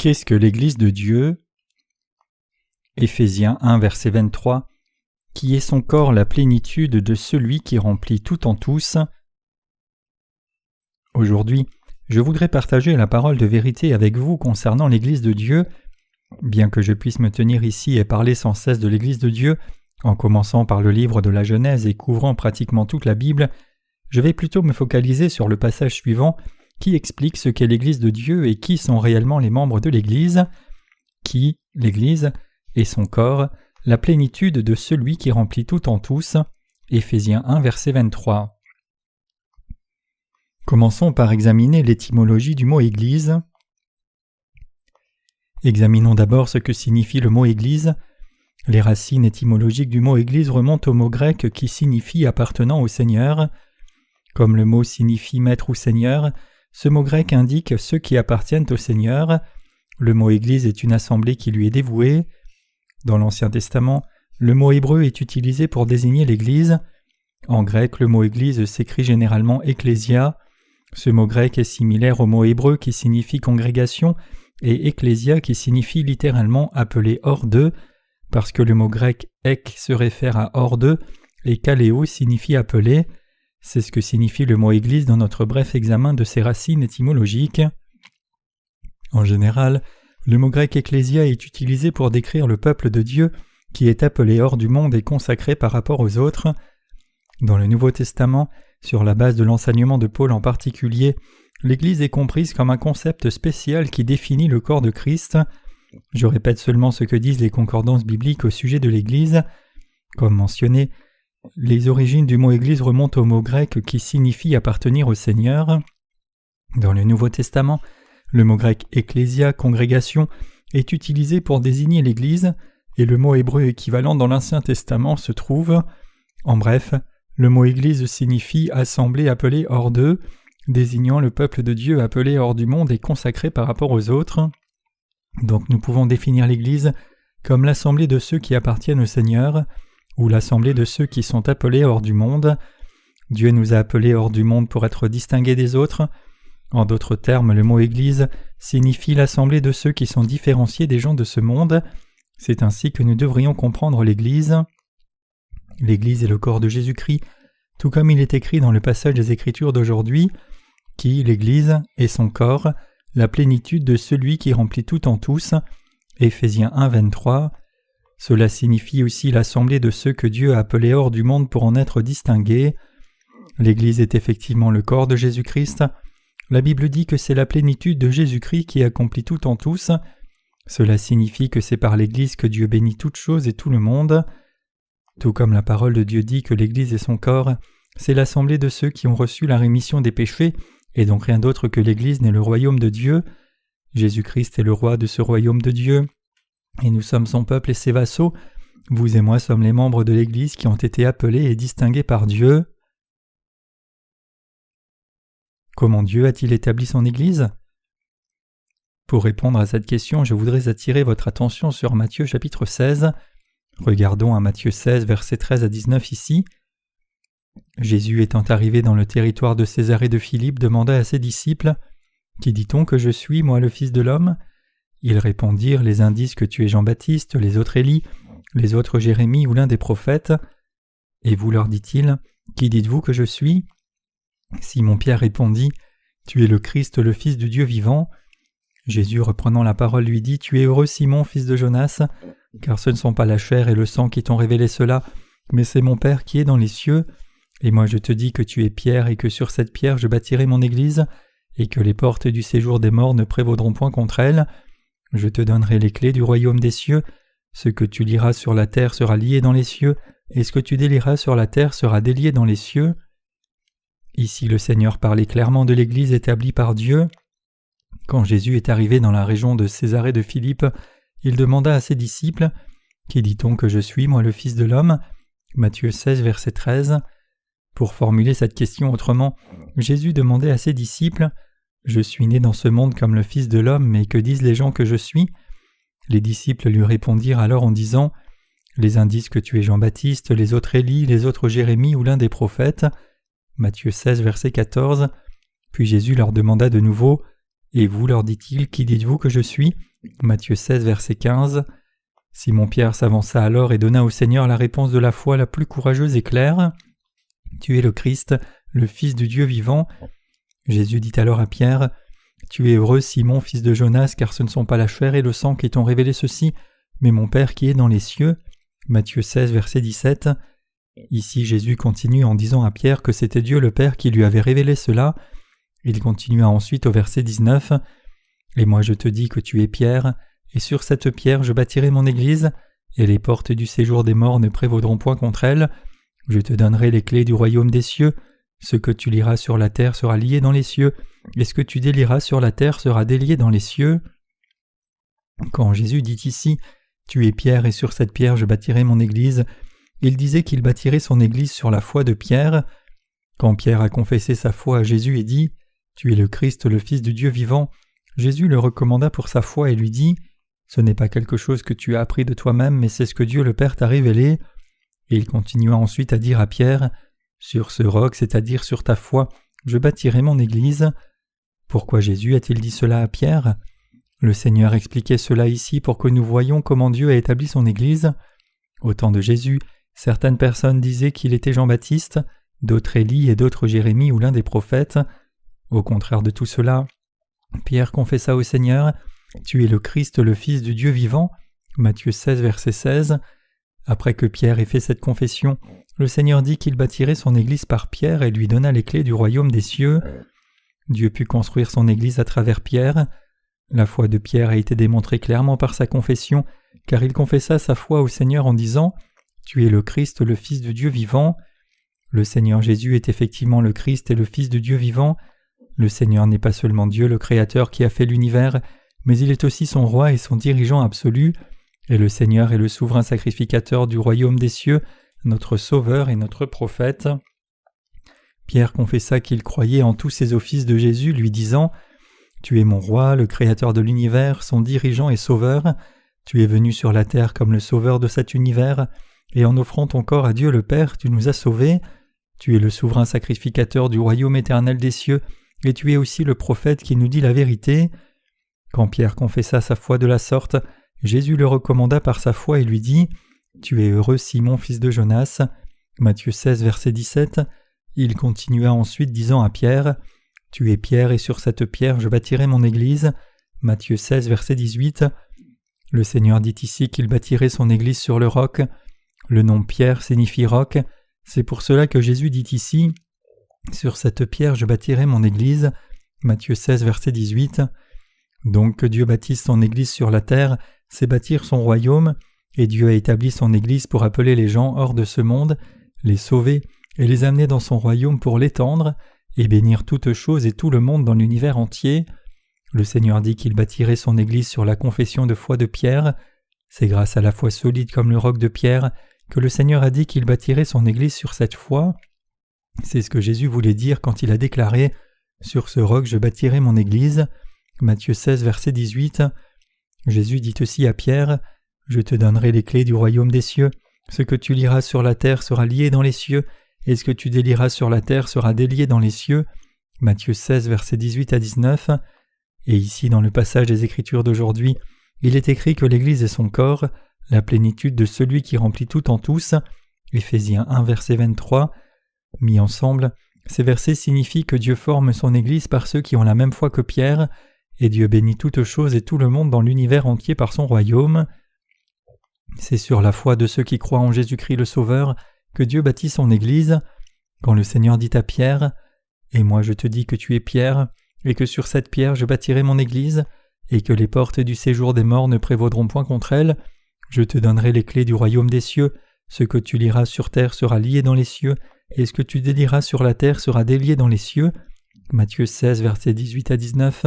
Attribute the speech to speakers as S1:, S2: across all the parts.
S1: Qu'est-ce que l'Église de Dieu ? Éphésiens 1, verset 23. Qui est son corps la plénitude de celui qui remplit tout en tous. Aujourd'hui, je voudrais partager la parole de vérité avec vous concernant l'Église de Dieu. Bien que je puisse me tenir ici et parler sans cesse de l'Église de Dieu, en commençant par le livre de la Genèse et couvrant pratiquement toute la Bible, je vais plutôt me focaliser sur le passage suivant qui explique ce qu'est l'Église de Dieu et qui sont réellement les membres de l'Église. Qui, l'Église, est son corps, la plénitude de celui qui remplit tout en tous. Éphésiens 1, verset 23. Commençons par examiner l'étymologie du mot Église. Examinons d'abord ce que signifie le mot Église. Les racines étymologiques du mot Église remontent au mot grec qui signifie appartenant au Seigneur. Comme le mot signifie maître ou seigneur, ce mot grec indique ceux qui appartiennent au Seigneur. Le mot Église est une assemblée qui lui est dévouée. Dans l'Ancien Testament, le mot hébreu est utilisé pour désigner l'Église. En grec, le mot Église s'écrit généralement ecclésia. Ce mot grec est similaire au mot hébreu qui signifie congrégation et ecclésia qui signifie littéralement appelé hors d'eux, parce que le mot grec ek se réfère à hors d'eux et kaléo signifie appelé. C'est ce que signifie le mot Église dans notre bref examen de ses racines étymologiques. En général, le mot grec ecclésia est utilisé pour décrire le peuple de Dieu qui est appelé hors du monde et consacré par rapport aux autres. Dans le Nouveau Testament, sur la base de l'enseignement de Paul en particulier, l'Église est comprise comme un concept spécial qui définit le corps de Christ. Je répète seulement ce que disent les concordances bibliques au sujet de l'Église. Comme mentionné, les origines du mot Église remontent au mot grec qui signifie appartenir au Seigneur. Dans le Nouveau Testament, le mot grec ecclésia, congrégation, est utilisé pour désigner l'Église, et le mot hébreu équivalent dans l'Ancien Testament se trouve. En bref, le mot Église signifie assemblée appelée hors d'eux, désignant le peuple de Dieu appelé hors du monde et consacré par rapport aux autres. Donc nous pouvons définir l'Église comme l'assemblée de ceux qui appartiennent au Seigneur, ou l'assemblée de ceux qui sont appelés hors du monde. Dieu nous a appelés hors du monde pour être distingués des autres. En d'autres termes, le mot Église signifie l'assemblée de ceux qui sont différenciés des gens de ce monde. C'est ainsi que nous devrions comprendre l'Église. L'Église est le corps de Jésus-Christ, tout comme il est écrit dans le passage des Écritures d'aujourd'hui, qui, l'Église, est son corps, la plénitude de celui qui remplit tout en tous. Éphésiens 1, 23. Cela signifie aussi l'assemblée de ceux que Dieu a appelés hors du monde pour en être distingués. L'Église est effectivement le corps de Jésus-Christ. La Bible dit que c'est la plénitude de Jésus-Christ qui accomplit tout en tous. Cela signifie que c'est par l'Église que Dieu bénit toutes choses et tout le monde. Tout comme la parole de Dieu dit que l'Église est son corps, c'est l'assemblée de ceux qui ont reçu la rémission des péchés, et donc rien d'autre que l'Église n'est le royaume de Dieu. Jésus-Christ est le roi de ce royaume de Dieu, et nous sommes son peuple et ses vassaux. Vous et moi sommes les membres de l'Église qui ont été appelés et distingués par Dieu. Comment Dieu a-t-il établi son Église ? Pour répondre à cette question, je voudrais attirer votre attention sur Matthieu chapitre 16. Regardons à Matthieu 16, versets 13 à 19 ici. Jésus étant arrivé dans le territoire de Césarée de Philippe demanda à ses disciples « Qui dit-on que je suis, moi le Fils de l'homme ?» Ils répondirent « Les uns disent que tu es Jean-Baptiste, les autres Élie, les autres Jérémie ou l'un des prophètes. » Et vous leur dit-il « Qui dites-vous que je suis ?» Simon-Pierre répondit « Tu es le Christ, le Fils du Dieu vivant. » Jésus reprenant la parole lui dit « Tu es heureux Simon, fils de Jonas, car ce ne sont pas la chair et le sang qui t'ont révélé cela, mais c'est mon Père qui est dans les cieux. Et moi je te dis que tu es Pierre et que sur cette pierre je bâtirai mon Église, et que les portes du séjour des morts ne prévaudront point contre elle. Je te donnerai les clés du royaume des cieux. Ce que tu liras sur la terre sera lié dans les cieux, et ce que tu délieras sur la terre sera délié dans les cieux. » Ici le Seigneur parlait clairement de l'Église établie par Dieu. Quand Jésus est arrivé dans la région de Césarée de Philippe, il demanda à ses disciples « Qui dit-on que je suis, moi le Fils de l'homme » Matthieu 16, verset 13. Pour formuler cette question autrement, Jésus demandait à ses disciples « Je suis né dans ce monde comme le Fils de l'homme, mais que disent les gens que je suis ?» Les disciples lui répondirent alors en disant « Les uns disent que tu es Jean-Baptiste, les autres Élie, les autres Jérémie ou l'un des prophètes. » Matthieu 16, verset 14. Puis Jésus leur demanda de nouveau « Et vous, leur dit-il, qui dites-vous que je suis » Matthieu 16, verset 15. Simon-Pierre s'avança alors et donna au Seigneur la réponse de la foi la plus courageuse et claire. « Tu es le Christ, le Fils du Dieu vivant. » Jésus dit alors à Pierre, « Tu es heureux, Simon, fils de Jonas, car ce ne sont pas la chair et le sang qui t'ont révélé ceci, mais mon Père qui est dans les cieux. » Matthieu 16, verset 17. Ici, Jésus continue en disant à Pierre que c'était Dieu le Père qui lui avait révélé cela. Il continua ensuite au verset 19. « Et moi je te dis que tu es Pierre, et sur cette pierre je bâtirai mon église, et les portes du séjour des morts ne prévaudront point contre elle. Je te donnerai les clés du royaume des cieux. Ce que tu lieras sur la terre sera lié dans les cieux, et ce que tu délieras sur la terre sera délié dans les cieux. » Quand Jésus dit ici « Tu es Pierre, et sur cette pierre je bâtirai mon église », il disait qu'il bâtirait son église sur la foi de Pierre. Quand Pierre a confessé sa foi à Jésus et dit « Tu es le Christ, le Fils du Dieu vivant », Jésus le recommanda pour sa foi et lui dit « Ce n'est pas quelque chose que tu as appris de toi-même, mais c'est ce que Dieu le Père t'a révélé. » Et il continua ensuite à dire à Pierre « Sur ce roc, c'est-à-dire sur ta foi, je bâtirai mon église. » Pourquoi Jésus a-t-il dit cela à Pierre ? Le Seigneur expliquait cela ici pour que nous voyions comment Dieu a établi son église. Au temps de Jésus, certaines personnes disaient qu'il était Jean-Baptiste, d'autres Élie et d'autres Jérémie ou l'un des prophètes. Au contraire de tout cela, Pierre confessa au Seigneur « Tu es le Christ, le Fils du Dieu vivant » Matthieu 16, verset 16. Après que Pierre ait fait cette confession, le Seigneur dit qu'il bâtirait son église par Pierre et lui donna les clés du royaume des cieux. Dieu put construire son église à travers Pierre. La foi de Pierre a été démontrée clairement par sa confession, car il confessa sa foi au Seigneur en disant « Tu es le Christ, le Fils du Dieu vivant ». Le Seigneur Jésus est effectivement le Christ et le Fils du Dieu vivant. Le Seigneur n'est pas seulement Dieu le Créateur qui a fait l'univers, mais il est aussi son roi et son dirigeant absolu, et le Seigneur est le souverain sacrificateur du royaume des cieux, notre Sauveur et notre prophète. Pierre confessa qu'il croyait en tous ces offices de Jésus, lui disant « Tu es mon roi, le Créateur de l'univers, son dirigeant et sauveur. Tu es venu sur la terre comme le sauveur de cet univers, et en offrant ton corps à Dieu le Père, tu nous as sauvés. Tu es le souverain sacrificateur du royaume éternel des cieux, et tu es aussi le prophète qui nous dit la vérité. » Quand Pierre confessa sa foi de la sorte, Jésus le recommanda par sa foi et lui dit « Tu es heureux, Simon, fils de Jonas. » Matthieu 16, verset 17. Il continua ensuite disant à Pierre « Tu es Pierre, et sur cette pierre je bâtirai mon église. » Matthieu 16, verset 18. Le Seigneur dit ici qu'il bâtirait son église sur le roc. Le nom Pierre signifie roc. C'est pour cela que Jésus dit ici « Sur cette pierre je bâtirai mon église. » Matthieu 16, verset 18. Donc que Dieu bâtisse son église sur la terre, c'est bâtir son royaume, et Dieu a établi son église pour appeler les gens hors de ce monde, les sauver et les amener dans son royaume pour l'étendre, et bénir toutes choses et tout le monde dans l'univers entier. Le Seigneur dit qu'il bâtirait son église sur la confession de foi de Pierre. C'est grâce à la foi solide comme le roc de Pierre que le Seigneur a dit qu'il bâtirait son église sur cette foi. C'est ce que Jésus voulait dire quand il a déclaré « Sur ce roc je bâtirai mon église » Matthieu 16, verset 18. Jésus dit aussi à Pierre « Je te donnerai les clés du royaume des cieux. Ce que tu lieras sur la terre sera lié dans les cieux, et ce que tu délieras sur la terre sera délié dans les cieux. » Matthieu 16, verset 18 à 19. Et ici, dans le passage des Écritures d'aujourd'hui, il est écrit que l'Église est son corps, la plénitude de celui qui remplit tout en tous. Éphésiens 1, verset 23. Mis ensemble, ces versets signifient que Dieu forme son Église par ceux qui ont la même foi que Pierre, et Dieu bénit toutes choses et tout le monde dans l'univers entier par son royaume. C'est sur la foi de ceux qui croient en Jésus-Christ le Sauveur que Dieu bâtit son Église. Quand le Seigneur dit à Pierre « Et moi je te dis que tu es Pierre, et que sur cette pierre je bâtirai mon Église, et que les portes du séjour des morts ne prévaudront point contre elle, je te donnerai les clés du royaume des cieux, ce que tu lieras sur terre sera lié dans les cieux, et ce que tu délieras sur la terre sera délié dans les cieux. » Matthieu 16, versets 18 à 19.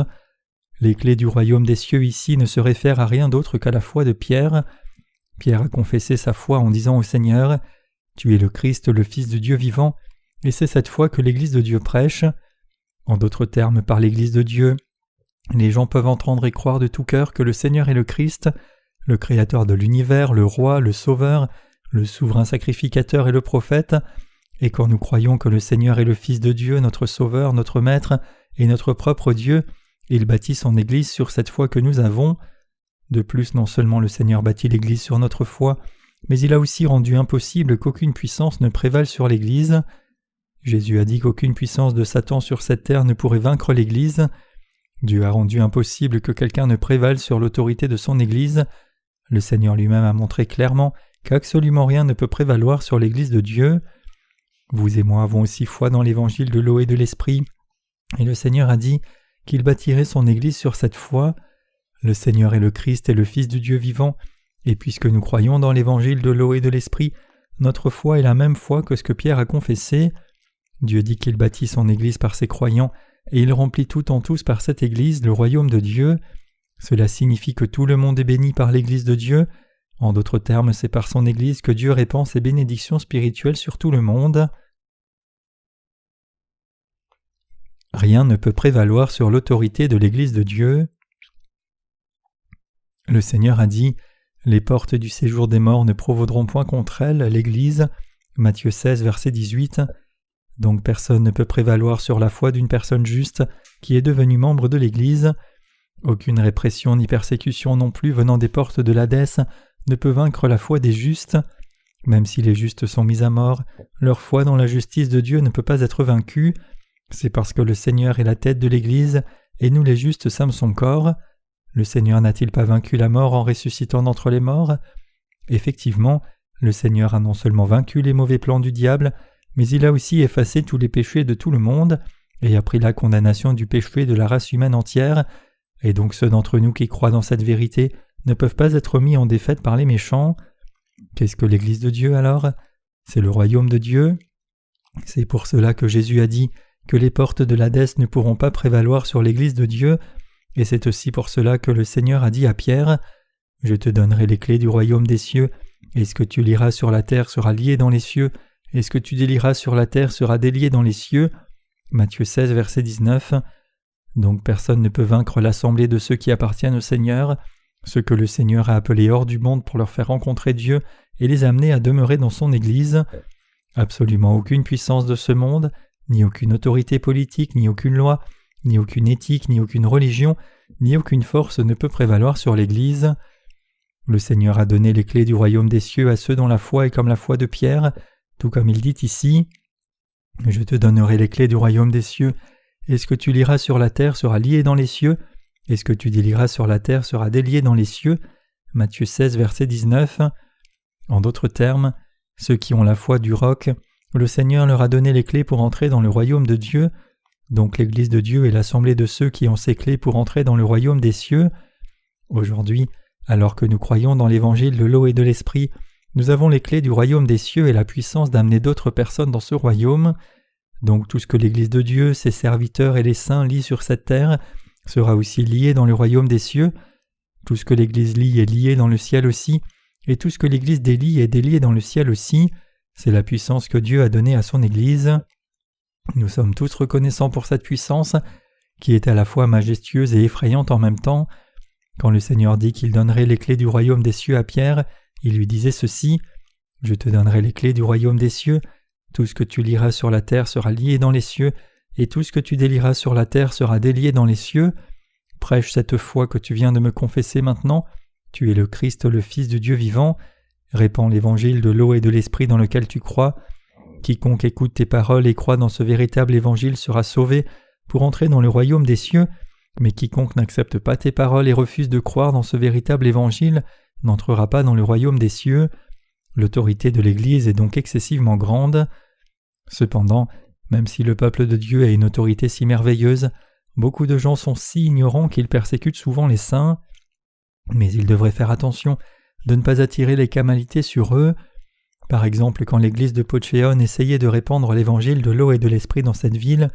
S1: Les clés du royaume des cieux ici ne se réfèrent à rien d'autre qu'à la foi de Pierre. Pierre a confessé sa foi en disant au Seigneur « Tu es le Christ, le Fils du Dieu vivant », et c'est cette foi que l'Église de Dieu prêche. En d'autres termes, par l'Église de Dieu, les gens peuvent entendre et croire de tout cœur que le Seigneur est le Christ, le Créateur de l'univers, le Roi, le Sauveur, le souverain sacrificateur et le prophète, et quand nous croyons que le Seigneur est le Fils de Dieu, notre Sauveur, notre Maître et notre propre Dieu, il bâtit son Église sur cette foi que nous avons. De plus, non seulement le Seigneur bâtit l'Église sur notre foi, mais il a aussi rendu impossible qu'aucune puissance ne prévale sur l'Église. Jésus a dit qu'aucune puissance de Satan sur cette terre ne pourrait vaincre l'Église. Dieu a rendu impossible que quelqu'un ne prévale sur l'autorité de son Église. Le Seigneur lui-même a montré clairement qu'absolument rien ne peut prévaloir sur l'Église de Dieu. Vous et moi avons aussi foi dans l'évangile de l'eau et de l'esprit, et le Seigneur a dit qu'il bâtirait son Église sur cette foi. Le Seigneur est le Christ et le Fils du Dieu vivant, et puisque nous croyons dans l'évangile de l'eau et de l'esprit, notre foi est la même foi que ce que Pierre a confessé. Dieu dit qu'il bâtit son Église par ses croyants, et il remplit tout en tous par cette Église le royaume de Dieu. Cela signifie que tout le monde est béni par l'Église de Dieu. En d'autres termes, c'est par son Église que Dieu répand ses bénédictions spirituelles sur tout le monde. Rien ne peut prévaloir sur l'autorité de l'Église de Dieu. Le Seigneur a dit « Les portes du séjour des morts ne prévaudront point contre elle, l'Église » Matthieu 16, verset 18. Donc personne ne peut prévaloir sur la foi d'une personne juste qui est devenue membre de l'Église. Aucune répression ni persécution non plus venant des portes de l'Hadès ne peut vaincre la foi des justes. Même si les justes sont mis à mort, leur foi dans la justice de Dieu ne peut pas être vaincue. C'est parce que le Seigneur est la tête de l'Église et nous les justes sommes son corps. Le Seigneur n'a-t-il pas vaincu la mort en ressuscitant d'entre les morts ? Effectivement, le Seigneur a non seulement vaincu les mauvais plans du diable, mais il a aussi effacé tous les péchés de tout le monde et a pris la condamnation du péché de la race humaine entière, et donc ceux d'entre nous qui croient dans cette vérité ne peuvent pas être mis en défaite par les méchants. Qu'est-ce que l'Église de Dieu alors ? C'est le royaume de Dieu. C'est pour cela que Jésus a dit que les portes de l'Hadès ne pourront pas prévaloir sur l'Église de Dieu, et c'est aussi pour cela que le Seigneur a dit à Pierre « Je te donnerai les clés du royaume des cieux, et ce que tu liras sur la terre sera lié dans les cieux, et ce que tu délieras sur la terre sera délié dans les cieux. » Matthieu 16, verset 19. Donc personne ne peut vaincre l'assemblée de ceux qui appartiennent au Seigneur, ceux que le Seigneur a appelés hors du monde pour leur faire rencontrer Dieu et les amener à demeurer dans son Église. Absolument aucune puissance de ce monde, ni aucune autorité politique, ni aucune loi, ni aucune éthique, ni aucune religion, ni aucune force ne peut prévaloir sur l'Église. Le Seigneur a donné les clés du royaume des cieux à ceux dont la foi est comme la foi de Pierre, tout comme il dit ici « Je te donnerai les clés du royaume des cieux, et ce que tu liras sur la terre sera lié dans les cieux, et ce que tu délieras sur la terre sera délié dans les cieux. » Matthieu 16, verset 19. En d'autres termes, ceux qui ont la foi du roc, le Seigneur leur a donné les clés pour entrer dans le royaume de Dieu. Donc l'Église de Dieu est l'assemblée de ceux qui ont ces clés pour entrer dans le royaume des cieux. Aujourd'hui, alors que nous croyons dans l'évangile de l'eau et de l'esprit, nous avons les clés du royaume des cieux et la puissance d'amener d'autres personnes dans ce royaume. Donc tout ce que l'Église de Dieu, ses serviteurs et les saints lient sur cette terre sera aussi lié dans le royaume des cieux. Tout ce que l'Église lie est lié dans le ciel aussi, et tout ce que l'Église délie est délié dans le ciel aussi. C'est la puissance que Dieu a donnée à son Église. Nous sommes tous reconnaissants pour cette puissance, qui est à la fois majestueuse et effrayante en même temps. Quand le Seigneur dit qu'il donnerait les clés du royaume des cieux à Pierre, il lui disait ceci « Je te donnerai les clés du royaume des cieux, tout ce que tu liras sur la terre sera lié dans les cieux, et tout ce que tu délieras sur la terre sera délié dans les cieux. Prêche cette foi que tu viens de me confesser maintenant, tu es le Christ, le Fils du Dieu vivant. Répands l'évangile de l'eau et de l'esprit dans lequel tu crois. Quiconque écoute tes paroles et croit dans ce véritable évangile sera sauvé pour entrer dans le royaume des cieux, mais quiconque n'accepte pas tes paroles et refuse de croire dans ce véritable évangile n'entrera pas dans le royaume des cieux. L'autorité de l'Église est donc excessivement grande. Cependant, même si le peuple de Dieu a une autorité si merveilleuse, beaucoup de gens sont si ignorants qu'ils persécutent souvent les saints. Mais ils devraient faire attention de ne pas attirer les calamités sur eux. Par exemple, quand l'église de Pochéon essayait de répandre l'évangile de l'eau et de l'esprit dans cette ville,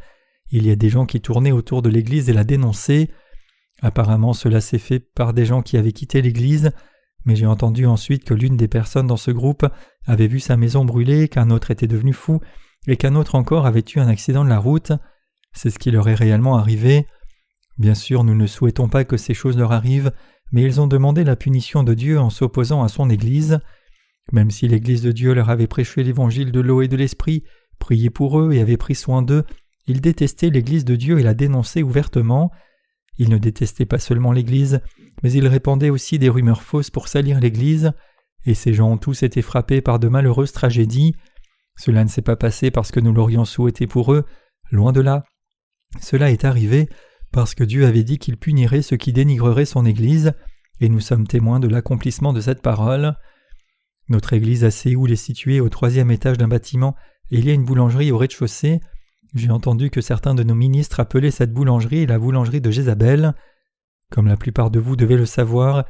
S1: il y a des gens qui tournaient autour de l'église et la dénonçaient. Apparemment, cela s'est fait par des gens qui avaient quitté l'église, mais j'ai entendu ensuite que l'une des personnes dans ce groupe avait vu sa maison brûler, qu'un autre était devenu fou, et qu'un autre encore avait eu un accident de la route. C'est ce qui leur est réellement arrivé. Bien sûr, nous ne souhaitons pas que ces choses leur arrivent, mais ils ont demandé la punition de Dieu en s'opposant à son Église. Même si l'Église de Dieu leur avait prêché l'évangile de l'eau et de l'esprit, prié pour eux et avait pris soin d'eux, ils détestaient l'Église de Dieu et la dénonçaient ouvertement. Ils ne détestaient pas seulement l'Église, mais il répandait aussi des rumeurs fausses pour salir l'Église, et ces gens ont tous été frappés par de malheureuses tragédies. Cela ne s'est pas passé parce que nous l'aurions souhaité pour eux, loin de là. Cela est arrivé parce que Dieu avait dit qu'il punirait ceux qui dénigreraient son Église, et nous sommes témoins de l'accomplissement de cette parole. Notre Église à Séoul est située au 3e étage d'un bâtiment, et il y a une boulangerie au rez-de-chaussée. J'ai entendu que certains de nos ministres appelaient cette boulangerie la boulangerie de Jézabel. Comme la plupart de vous devez le savoir,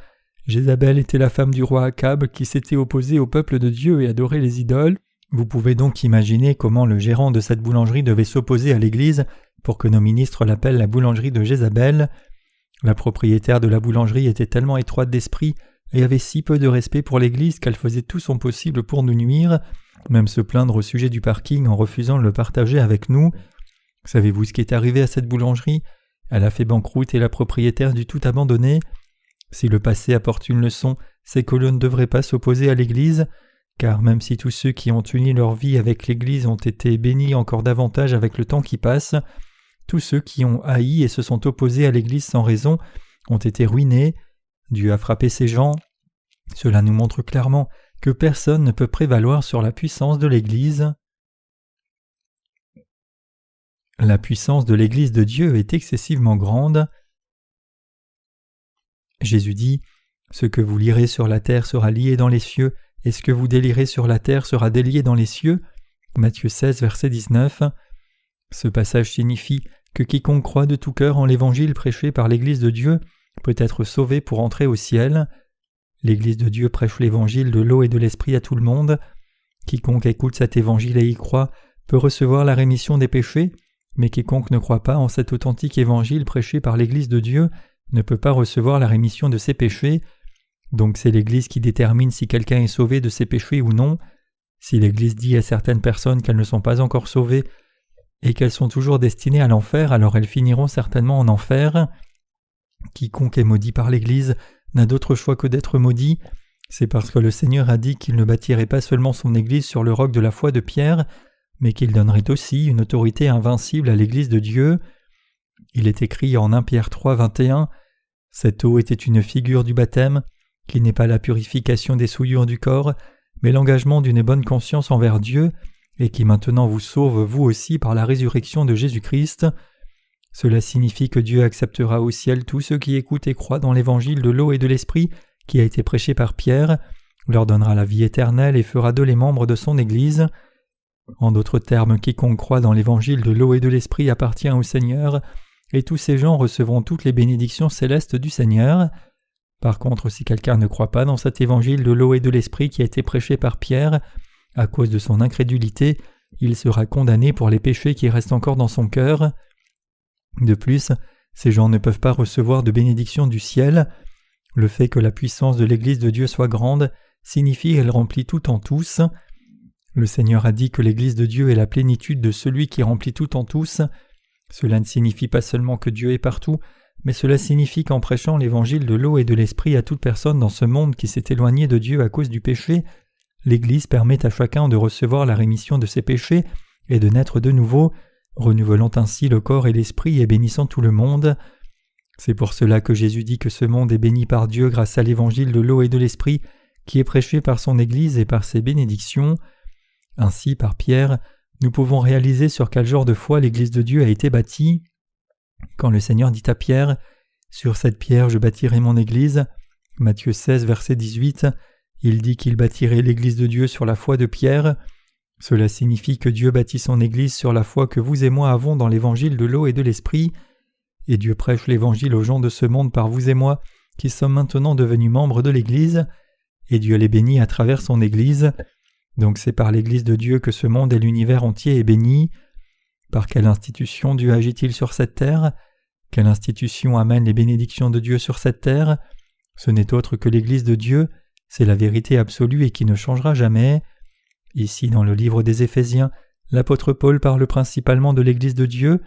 S1: Jézabel était la femme du roi Akab qui s'était opposée au peuple de Dieu et adorait les idoles. Vous pouvez donc imaginer comment le gérant de cette boulangerie devait s'opposer à l'Église pour que nos ministres l'appellent la boulangerie de Jézabel. La propriétaire de la boulangerie était tellement étroite d'esprit et avait si peu de respect pour l'Église qu'elle faisait tout son possible pour nous nuire, même se plaindre au sujet du parking en refusant de le partager avec nous. Savez-vous ce qui est arrivé à cette boulangerie ? Elle a fait banqueroute et la propriétaire dut tout abandonner. Si le passé apporte une leçon, c'est que l'on ne devrait pas s'opposer à l'Église, car même si tous ceux qui ont uni leur vie avec l'Église ont été bénis encore davantage avec le temps qui passe, tous ceux qui ont haï et se sont opposés à l'Église sans raison ont été ruinés. Dieu a frappé ces gens. Cela nous montre clairement que personne ne peut prévaloir sur la puissance de l'Église. La puissance de l'Église de Dieu est excessivement grande. Jésus dit « Ce que vous lirez sur la terre sera lié dans les cieux, et ce que vous délirez sur la terre sera délié dans les cieux. » Matthieu 16, verset 19. Ce passage signifie que quiconque croit de tout cœur en l'Évangile prêché par l'Église de Dieu peut être sauvé pour entrer au ciel. L'Église de Dieu prêche l'Évangile de l'eau et de l'Esprit à tout le monde. Quiconque écoute cet Évangile et y croit peut recevoir la rémission des péchés, mais quiconque ne croit pas en cet authentique Évangile prêché par l'Église de Dieu ne peut pas recevoir la rémission de ses péchés. Donc c'est l'Église qui détermine si quelqu'un est sauvé de ses péchés ou non. Si l'Église dit à certaines personnes qu'elles ne sont pas encore sauvées et qu'elles sont toujours destinées à l'enfer, alors elles finiront certainement en enfer. Quiconque est maudit par l'Église n'a d'autre choix que d'être maudit. C'est parce que le Seigneur a dit qu'il ne bâtirait pas seulement son Église sur le roc de la foi de Pierre, mais qu'il donnerait aussi une autorité invincible à l'Église de Dieu. Il est écrit en 1 Pierre 3, 21 « Cette eau était une figure du baptême, qui n'est pas la purification des souillures du corps, mais l'engagement d'une bonne conscience envers Dieu, et qui maintenant vous sauve vous aussi par la résurrection de Jésus-Christ. Cela signifie que Dieu acceptera au ciel tous ceux qui écoutent et croient dans l'évangile de l'eau et de l'esprit qui a été prêché par Pierre, leur donnera la vie éternelle et fera d'eux les membres de son Église. En d'autres termes, quiconque croit dans l'évangile de l'eau et de l'esprit appartient au Seigneur, et tous ces gens recevront toutes les bénédictions célestes du Seigneur. Par contre, si quelqu'un ne croit pas dans cet évangile de l'eau et de l'esprit qui a été prêché par Pierre, à cause de son incrédulité, il sera condamné pour les péchés qui restent encore dans son cœur. De plus, ces gens ne peuvent pas recevoir de bénédiction du ciel. Le fait que la puissance de l'Église de Dieu soit grande signifie qu'elle remplit tout en tous. Le Seigneur a dit que l'Église de Dieu est la plénitude de celui qui remplit tout en tous. Cela ne signifie pas seulement que Dieu est partout, mais cela signifie qu'en prêchant l'évangile de l'eau et de l'esprit à toute personne dans ce monde qui s'est éloigné de Dieu à cause du péché, l'Église permet à chacun de recevoir la rémission de ses péchés et de naître de nouveau, renouvelant ainsi le corps et l'esprit et bénissant tout le monde. C'est pour cela que Jésus dit que ce monde est béni par Dieu grâce à l'évangile de l'eau et de l'esprit qui est prêché par son Église et par ses bénédictions. Ainsi, par Pierre, nous pouvons réaliser sur quel genre de foi l'Église de Dieu a été bâtie. Quand le Seigneur dit à Pierre « Sur cette pierre je bâtirai mon Église » Matthieu 16, verset 18, il dit qu'il bâtirait l'Église de Dieu sur la foi de Pierre. Cela signifie que Dieu bâtit son Église sur la foi que vous et moi avons dans l'évangile de l'eau et de l'esprit, et Dieu prêche l'évangile aux gens de ce monde par vous et moi, qui sommes maintenant devenus membres de l'Église, et Dieu les bénit à travers son Église. Donc c'est par l'Église de Dieu que ce monde et l'univers entier est béni. Par quelle institution Dieu agit-il sur cette terre ? Quelle institution amène les bénédictions de Dieu sur cette terre ? Ce n'est autre que l'Église de Dieu, c'est la vérité absolue et qui ne changera jamais. Ici, dans le livre des Éphésiens, l'apôtre Paul parle principalement de l'Église de Dieu.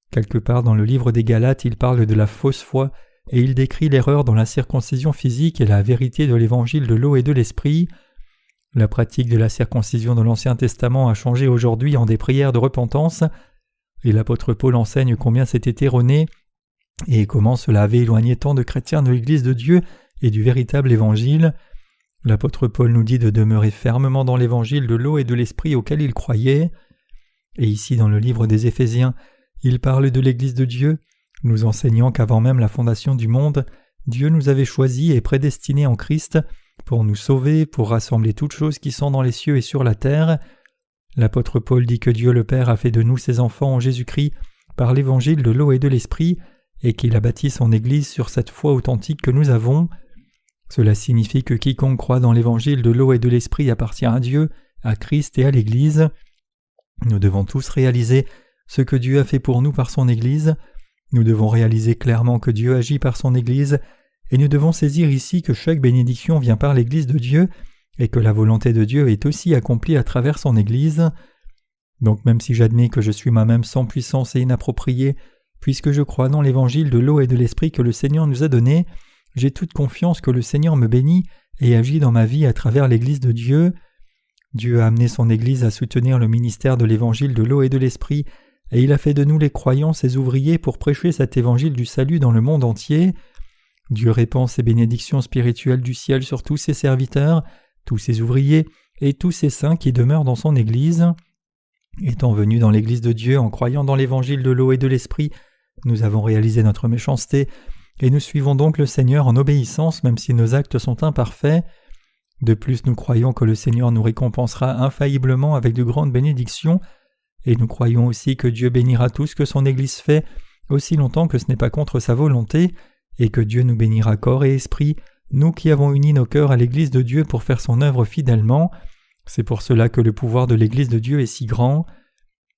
S1: Quelque part dans le livre des Galates, il parle de la fausse foi et il décrit l'erreur dans la circoncision physique et la vérité de l'évangile de l'eau et de l'esprit. La pratique de la circoncision de l'Ancien Testament a changé aujourd'hui en des prières de repentance, et l'apôtre Paul enseigne combien c'était erroné, et comment cela avait éloigné tant de chrétiens de l'Église de Dieu et du véritable Évangile. L'apôtre Paul nous dit de demeurer fermement dans l'Évangile de l'eau et de l'Esprit auquel il croyait. Et ici dans le livre des Éphésiens, il parle de l'Église de Dieu, nous enseignant qu'avant même la fondation du monde, Dieu nous avait choisis et prédestinés en Christ pour nous sauver, pour rassembler toutes choses qui sont dans les cieux et sur la terre. L'apôtre Paul dit que Dieu le Père a fait de nous ses enfants en Jésus-Christ par l'Évangile de l'eau et de l'Esprit, et qu'il a bâti son Église sur cette foi authentique que nous avons. Cela signifie que quiconque croit dans l'Évangile de l'eau et de l'Esprit appartient à Dieu, à Christ et à l'Église. Nous devons tous réaliser ce que Dieu a fait pour nous par son Église. Nous devons réaliser clairement que Dieu agit par son Église, et nous devons saisir ici que chaque bénédiction vient par l'Église de Dieu, et que la volonté de Dieu est aussi accomplie à travers son Église. Donc même si j'admets que je suis moi-même sans puissance et inapproprié, puisque je crois dans l'Évangile de l'eau et de l'Esprit que le Seigneur nous a donné, j'ai toute confiance que le Seigneur me bénit et agit dans ma vie à travers l'Église de Dieu. Dieu a amené son Église à soutenir le ministère de l'Évangile de l'eau et de l'Esprit, et il a fait de nous les croyants ses ouvriers pour prêcher cet Évangile du salut dans le monde entier. Dieu répand ses bénédictions spirituelles du ciel sur tous ses serviteurs, tous ses ouvriers et tous ses saints qui demeurent dans son Église. Étant venus dans l'Église de Dieu en croyant dans l'Évangile de l'eau et de l'Esprit, nous avons réalisé notre méchanceté, et nous suivons donc le Seigneur en obéissance même si nos actes sont imparfaits. De plus, nous croyons que le Seigneur nous récompensera infailliblement avec de grandes bénédictions, et nous croyons aussi que Dieu bénira tout ce que son Église fait, aussi longtemps que ce n'est pas contre sa volonté, et que Dieu nous bénira corps et esprit, nous qui avons uni nos cœurs à l'Église de Dieu pour faire son œuvre fidèlement. C'est pour cela que le pouvoir de l'Église de Dieu est si grand.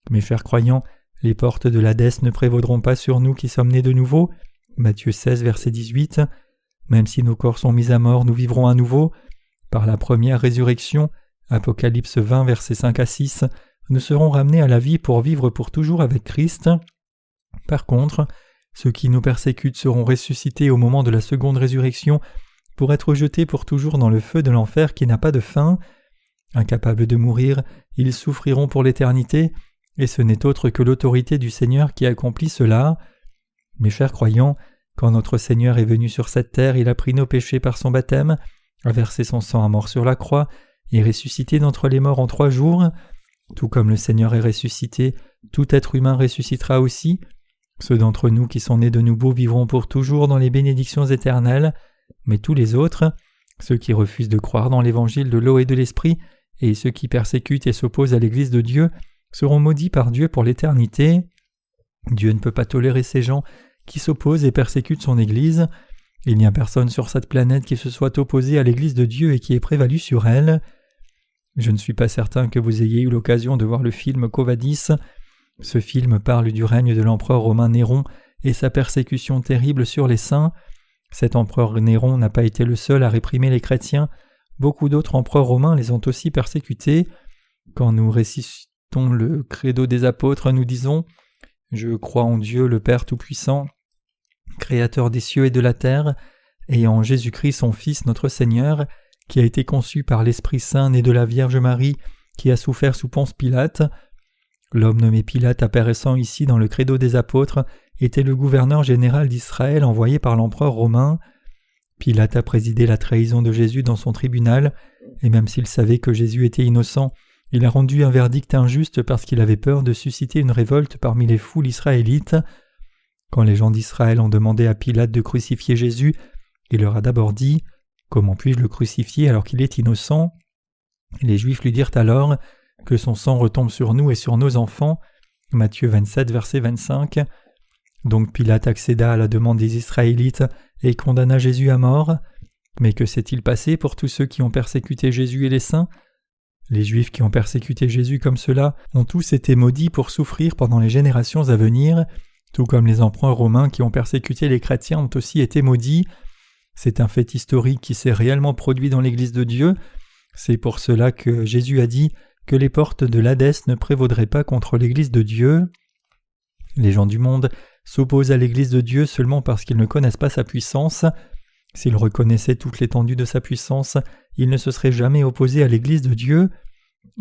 S1: Mes chers croyants, les portes de l'Hadès ne prévaudront pas sur nous qui sommes nés de nouveau. Matthieu 16, verset 18. Même si nos corps sont mis à mort, nous vivrons à nouveau. Par la première résurrection, Apocalypse 20, versets 5 à 6, nous serons ramenés à la vie pour vivre pour toujours avec Christ. Par contre, ceux qui nous persécutent seront ressuscités au moment de la seconde résurrection pour être jetés pour toujours dans le feu de l'enfer qui n'a pas de fin. Incapables de mourir, ils souffriront pour l'éternité, et ce n'est autre que l'autorité du Seigneur qui accomplit cela. Mes chers croyants, quand notre Seigneur est venu sur cette terre, il a pris nos péchés par son baptême, a versé son sang à mort sur la croix, et ressuscité d'entre les morts en 3 jours. Tout comme le Seigneur est ressuscité, tout être humain ressuscitera aussi. Ceux d'entre nous qui sont nés de nouveau vivront pour toujours dans les bénédictions éternelles, mais tous les autres, ceux qui refusent de croire dans l'Évangile de l'eau et de l'Esprit, et ceux qui persécutent et s'opposent à l'Église de Dieu, seront maudits par Dieu pour l'éternité. Dieu ne peut pas tolérer ces gens qui s'opposent et persécutent son Église. Il n'y a personne sur cette planète qui se soit opposé à l'Église de Dieu et qui ait prévalu sur elle. Je ne suis pas certain que vous ayez eu l'occasion de voir le film Quo Vadis. Ce film parle du règne de l'empereur romain Néron et sa persécution terrible sur les saints. Cet empereur Néron n'a pas été le seul à réprimer les chrétiens. Beaucoup d'autres empereurs romains les ont aussi persécutés. Quand nous récitons le credo des apôtres, nous disons « Je crois en Dieu le Père Tout-Puissant, Créateur des cieux et de la terre, et en Jésus-Christ son Fils notre Seigneur, qui a été conçu par l'Esprit Saint né de la Vierge Marie, qui a souffert sous Ponce Pilate. » L'homme nommé Pilate apparaissant ici dans le credo des apôtres était le gouverneur général d'Israël envoyé par l'empereur romain. Pilate a présidé la trahison de Jésus dans son tribunal, et même s'il savait que Jésus était innocent, il a rendu un verdict injuste parce qu'il avait peur de susciter une révolte parmi les foules israélites. Quand les gens d'Israël ont demandé à Pilate de crucifier Jésus, il leur a d'abord dit « Comment puis-je le crucifier alors qu'il est innocent ?» Les Juifs lui dirent alors « Que son sang retombe sur nous et sur nos enfants » Matthieu 27, verset 25. Donc Pilate accéda à la demande des Israélites et condamna Jésus à mort. Mais que s'est-il passé pour tous ceux qui ont persécuté Jésus et les saints ? Les Juifs qui ont persécuté Jésus comme cela ont tous été maudits pour souffrir pendant les générations à venir, tout comme les empereurs romains qui ont persécuté les chrétiens ont aussi été maudits. C'est un fait historique qui s'est réellement produit dans l'Église de Dieu. C'est pour cela que Jésus a dit que les portes de l'Hadès ne prévaudraient pas contre l'Église de Dieu. Les gens du monde s'opposent à l'Église de Dieu seulement parce qu'ils ne connaissent pas sa puissance. S'ils reconnaissaient toute l'étendue de sa puissance, ils ne se seraient jamais opposés à l'Église de Dieu.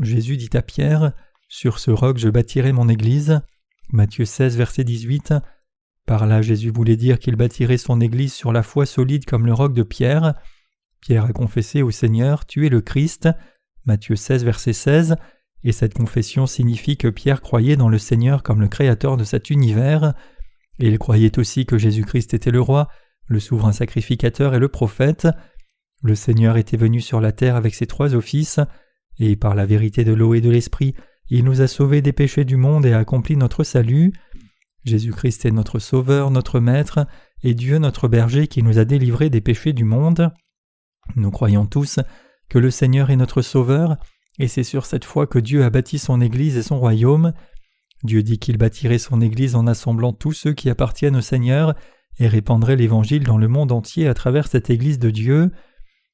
S1: Jésus dit à Pierre « Sur ce roc je bâtirai mon Église » Matthieu 16, verset 18. Par là, Jésus voulait dire qu'il bâtirait son Église sur la foi solide comme le roc de Pierre. Pierre a confessé au Seigneur « Tu es le Christ » Matthieu 16, verset 16, et cette confession signifie que Pierre croyait dans le Seigneur comme le créateur de cet univers, et il croyait aussi que Jésus-Christ était le roi, le souverain sacrificateur et le prophète. Le Seigneur était venu sur la terre avec ses 3 offices, et par la vérité de l'eau et de l'esprit, il nous a sauvés des péchés du monde et a accompli notre salut. Jésus-Christ est notre Sauveur, notre Maître, et Dieu notre berger qui nous a délivrés des péchés du monde. Nous croyons tous que le Seigneur est notre Sauveur, et c'est sur cette foi que Dieu a bâti son Église et son royaume. Dieu dit qu'il bâtirait son Église en assemblant tous ceux qui appartiennent au Seigneur et répandrait l'Évangile dans le monde entier à travers cette Église de Dieu.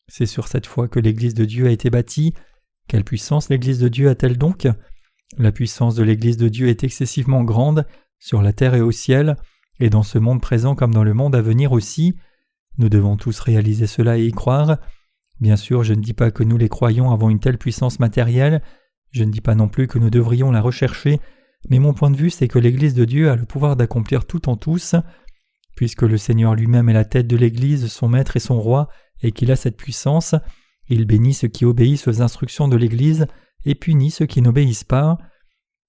S1: C'est sur cette foi que l'Église de Dieu a été bâtie. Quelle puissance l'Église de Dieu a-t-elle donc ? La puissance de l'Église de Dieu est excessivement grande, sur la terre et au ciel, et dans ce monde présent comme dans le monde à venir aussi. Nous devons tous réaliser cela et y croire. Bien sûr, je ne dis pas que nous les croyants avons une telle puissance matérielle, je ne dis pas non plus que nous devrions la rechercher, mais mon point de vue c'est que l'Église de Dieu a le pouvoir d'accomplir tout en tous. Puisque le Seigneur lui-même est la tête de l'Église, son maître et son roi, et qu'il a cette puissance, il bénit ceux qui obéissent aux instructions de l'Église et punit ceux qui n'obéissent pas.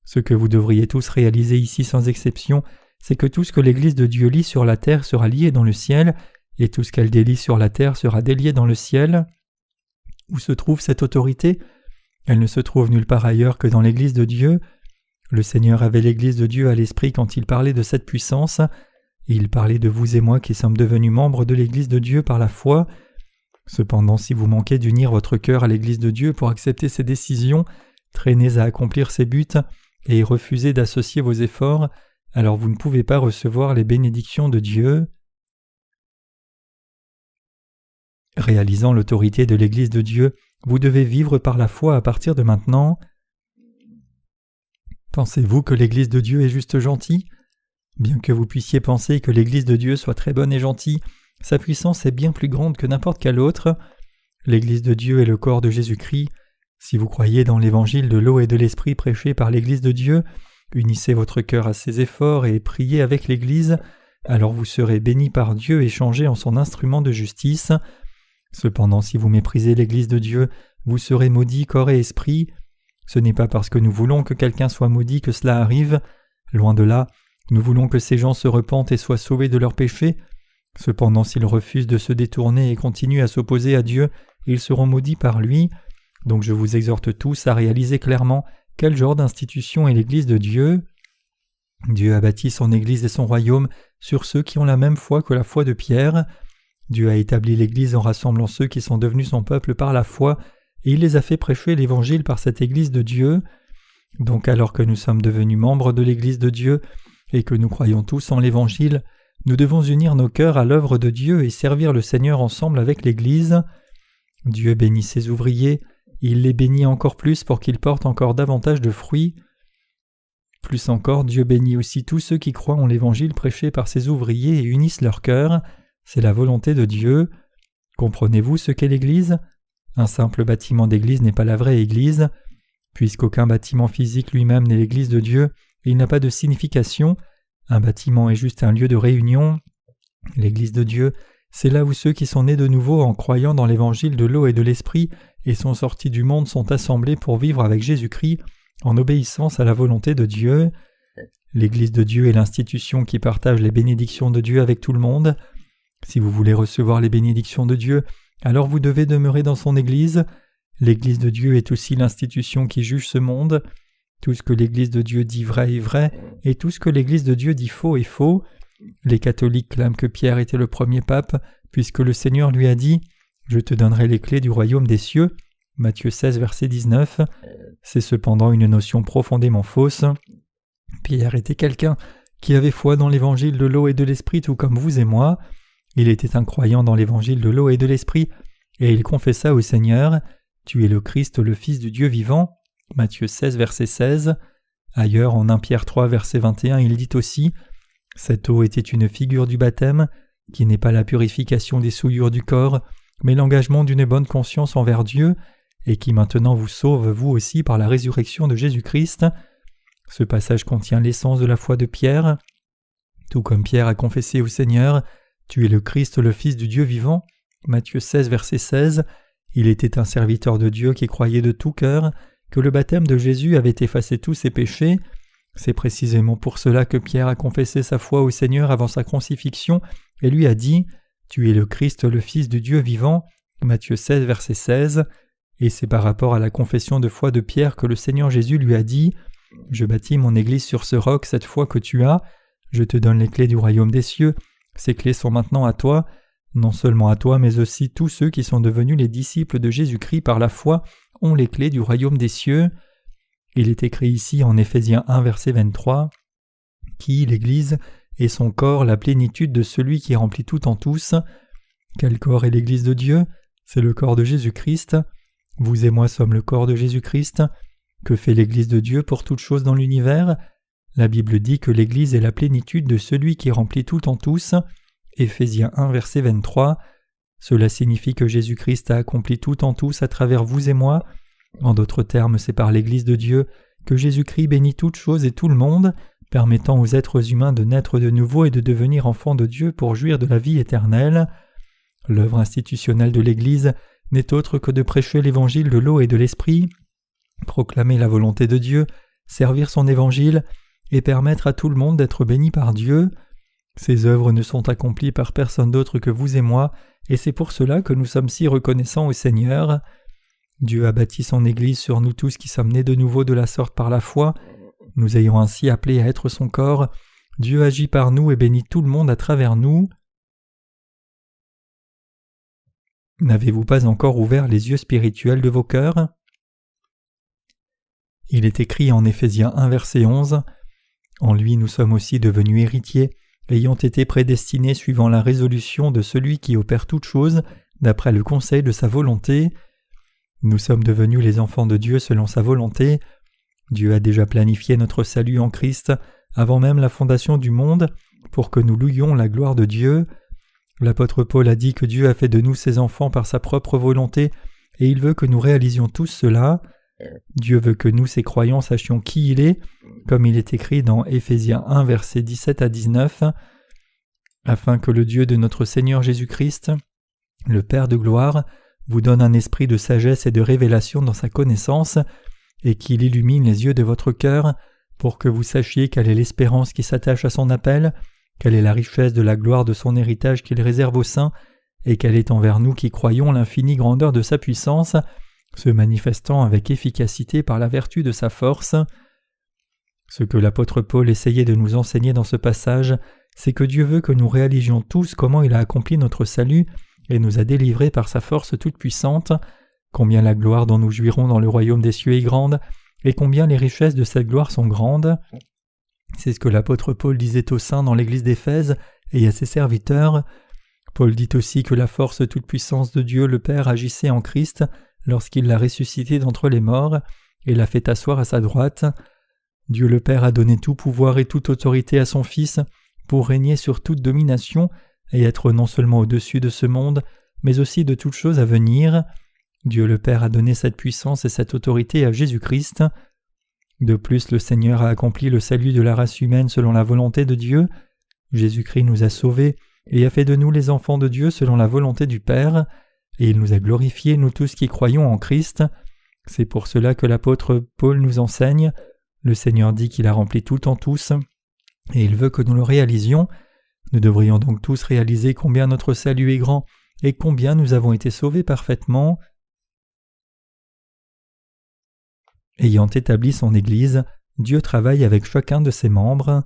S1: Ce que vous devriez tous réaliser ici sans exception, c'est que tout ce que l'Église de Dieu lit sur la terre sera lié dans le ciel, et tout ce qu'elle délie sur la terre sera délié dans le ciel. Où se trouve cette autorité ? Elle ne se trouve nulle part ailleurs que dans l'Église de Dieu. Le Seigneur avait l'Église de Dieu à l'esprit quand il parlait de cette puissance. Il parlait de vous et moi qui sommes devenus membres de l'Église de Dieu par la foi. Cependant, si vous manquez d'unir votre cœur à l'Église de Dieu pour accepter ses décisions, traînez à accomplir ses buts et refusez d'associer vos efforts, alors vous ne pouvez pas recevoir les bénédictions de Dieu. Réalisant l'autorité de l'Église de Dieu, vous devez vivre par la foi à partir de maintenant. Pensez-vous que l'Église de Dieu est juste gentille ? Bien que vous puissiez penser que l'Église de Dieu soit très bonne et gentille, sa puissance est bien plus grande que n'importe quelle autre. L'Église de Dieu est le corps de Jésus-Christ. Si vous croyez dans l'évangile de l'eau et de l'esprit prêché par l'Église de Dieu, unissez votre cœur à ses efforts et priez avec l'Église, alors vous serez bénis par Dieu et changés en son instrument de justice. Cependant, si vous méprisez l'Église de Dieu, vous serez maudits corps et esprit. Ce n'est pas parce que nous voulons que quelqu'un soit maudit que cela arrive. Loin de là, nous voulons que ces gens se repentent et soient sauvés de leurs péchés. Cependant, s'ils refusent de se détourner et continuent à s'opposer à Dieu, ils seront maudits par lui. Donc je vous exhorte tous à réaliser clairement quel genre d'institution est l'Église de Dieu. Dieu a bâti son Église et son royaume sur ceux qui ont la même foi que la foi de Pierre. Dieu a établi l'Église en rassemblant ceux qui sont devenus son peuple par la foi, et il les a fait prêcher l'Évangile par cette Église de Dieu. Donc alors que nous sommes devenus membres de l'Église de Dieu, et que nous croyons tous en l'Évangile, nous devons unir nos cœurs à l'œuvre de Dieu et servir le Seigneur ensemble avec l'Église. Dieu bénit ses ouvriers, il les bénit encore plus pour qu'ils portent encore davantage de fruits. Plus encore, Dieu bénit aussi tous ceux qui croient en l'Évangile prêché par ses ouvriers et unissent leur cœur. C'est la volonté de Dieu. Comprenez-vous ce qu'est l'Église ? Un simple bâtiment d'Église n'est pas la vraie Église. Puisqu'aucun bâtiment physique lui-même n'est l'Église de Dieu, il n'a pas de signification. Un bâtiment est juste un lieu de réunion. L'Église de Dieu, c'est là où ceux qui sont nés de nouveau en croyant dans l'Évangile de l'eau et de l'Esprit et sont sortis du monde sont assemblés pour vivre avec Jésus-Christ en obéissance à la volonté de Dieu. L'Église de Dieu est l'institution qui partage les bénédictions de Dieu avec tout le monde. Si vous voulez recevoir les bénédictions de Dieu, alors vous devez demeurer dans son Église. L'Église de Dieu est aussi l'institution qui juge ce monde. Tout ce que l'Église de Dieu dit vrai est vrai, et tout ce que l'Église de Dieu dit faux est faux. Les catholiques clament que Pierre était le premier pape, puisque le Seigneur lui a dit « Je te donnerai les clés du royaume des cieux » Matthieu 16, verset 19. C'est cependant une notion profondément fausse. Pierre était quelqu'un qui avait foi dans l'évangile de l'eau et de l'esprit tout comme vous et moi. Il était un croyant dans l'évangile de l'eau et de l'esprit, et il confessa au Seigneur « Tu es le Christ, le Fils du Dieu vivant » Matthieu 16, verset 16. Ailleurs, en 1 Pierre 3, verset 21, il dit aussi « Cette eau était une figure du baptême, qui n'est pas la purification des souillures du corps, mais l'engagement d'une bonne conscience envers Dieu, et qui maintenant vous sauve vous aussi par la résurrection de Jésus-Christ. » Ce passage contient l'essence de la foi de Pierre. Tout comme Pierre a confessé au Seigneur, « Tu es le Christ, le Fils du Dieu vivant » Matthieu 16, verset 16, il était un serviteur de Dieu qui croyait de tout cœur que le baptême de Jésus avait effacé tous ses péchés. C'est précisément pour cela que Pierre a confessé sa foi au Seigneur avant sa crucifixion et lui a dit « Tu es le Christ, le Fils du Dieu vivant » Matthieu 16, verset 16. Et c'est par rapport à la confession de foi de Pierre que le Seigneur Jésus lui a dit « Je bâtis mon Église sur ce roc, cette foi que tu as. Je te donne les clés du royaume des cieux. Ces clés sont maintenant à toi. Non seulement à toi, mais aussi tous ceux qui sont devenus les disciples de Jésus-Christ par la foi ont les clés du royaume des cieux. » Il est écrit ici en Éphésiens 1, verset 23, « Qui, l'Église, est son corps, la plénitude de celui qui remplit tout en tous. » Quel corps est l'Église de Dieu ? C'est le corps de Jésus-Christ. Vous et moi sommes le corps de Jésus-Christ. Que fait l'Église de Dieu pour toutes choses dans l'univers ? La Bible dit que l'Église est la plénitude de celui qui remplit tout en tous. Éphésiens 1, verset 23. Cela signifie que Jésus-Christ a accompli tout en tous à travers vous et moi. En d'autres termes, c'est par l'Église de Dieu que Jésus-Christ bénit toutes choses et tout le monde, permettant aux êtres humains de naître de nouveau et de devenir enfants de Dieu pour jouir de la vie éternelle. L'œuvre institutionnelle de l'Église n'est autre que de prêcher l'évangile de l'eau et de l'esprit, proclamer la volonté de Dieu, servir son évangile et permettre à tout le monde d'être béni par Dieu. Ces œuvres ne sont accomplies par personne d'autre que vous et moi, et c'est pour cela que nous sommes si reconnaissants au Seigneur. Dieu a bâti son Église sur nous tous qui sommes nés de nouveau de la sorte par la foi. Nous ayons ainsi appelé à être son corps. Dieu agit par nous et bénit tout le monde à travers nous. N'avez-vous pas encore ouvert les yeux spirituels de vos cœurs ? Il est écrit en Éphésiens 1, verset 11, « En lui nous sommes aussi devenus héritiers, ayant été prédestinés suivant la résolution de celui qui opère toutes choses, d'après le conseil de sa volonté. » Nous sommes devenus les enfants de Dieu selon sa volonté. Dieu a déjà planifié notre salut en Christ avant même la fondation du monde pour que nous louions la gloire de Dieu. L'apôtre Paul a dit que Dieu a fait de nous ses enfants par sa propre volonté et il veut que nous réalisions tous cela. Dieu veut que nous, ses croyants, sachions qui il est, comme il est écrit dans Éphésiens 1, versets 17 à 19, afin que le Dieu de notre Seigneur Jésus-Christ, le Père de gloire, vous donne un esprit de sagesse et de révélation dans sa connaissance, et qu'il illumine les yeux de votre cœur, pour que vous sachiez quelle est l'espérance qui s'attache à son appel, quelle est la richesse de la gloire de son héritage qu'il réserve aux saints, et quelle est envers nous qui croyons l'infinie grandeur de sa puissance, se manifestant avec efficacité par la vertu de sa force. Ce que l'apôtre Paul essayait de nous enseigner dans ce passage, c'est que Dieu veut que nous réalisions tous comment il a accompli notre salut et nous a délivrés par sa force toute-puissante, combien la gloire dont nous jouirons dans le royaume des cieux est grande, et combien les richesses de cette gloire sont grandes. C'est ce que l'apôtre Paul disait aux saints dans l'église d'Éphèse et à ses serviteurs. Paul dit aussi que la force toute-puissance de Dieu le Père agissait en Christ lorsqu'il l'a ressuscité d'entre les morts et l'a fait asseoir à sa droite. Dieu le Père a donné tout pouvoir et toute autorité à son Fils pour régner sur toute domination et être non seulement au-dessus de ce monde, mais aussi de toutes choses à venir. Dieu le Père a donné cette puissance et cette autorité à Jésus-Christ. De plus, le Seigneur a accompli le salut de la race humaine selon la volonté de Dieu. Jésus-Christ nous a sauvés et a fait de nous les enfants de Dieu selon la volonté du Père, et il nous a glorifiés, nous tous qui croyons en Christ. C'est pour cela que l'apôtre Paul nous enseigne. Le Seigneur dit qu'il a rempli tout en tous, et il veut que nous le réalisions. Nous devrions donc tous réaliser combien notre salut est grand et combien nous avons été sauvés parfaitement. Ayant établi son Église, Dieu travaille avec chacun de ses membres.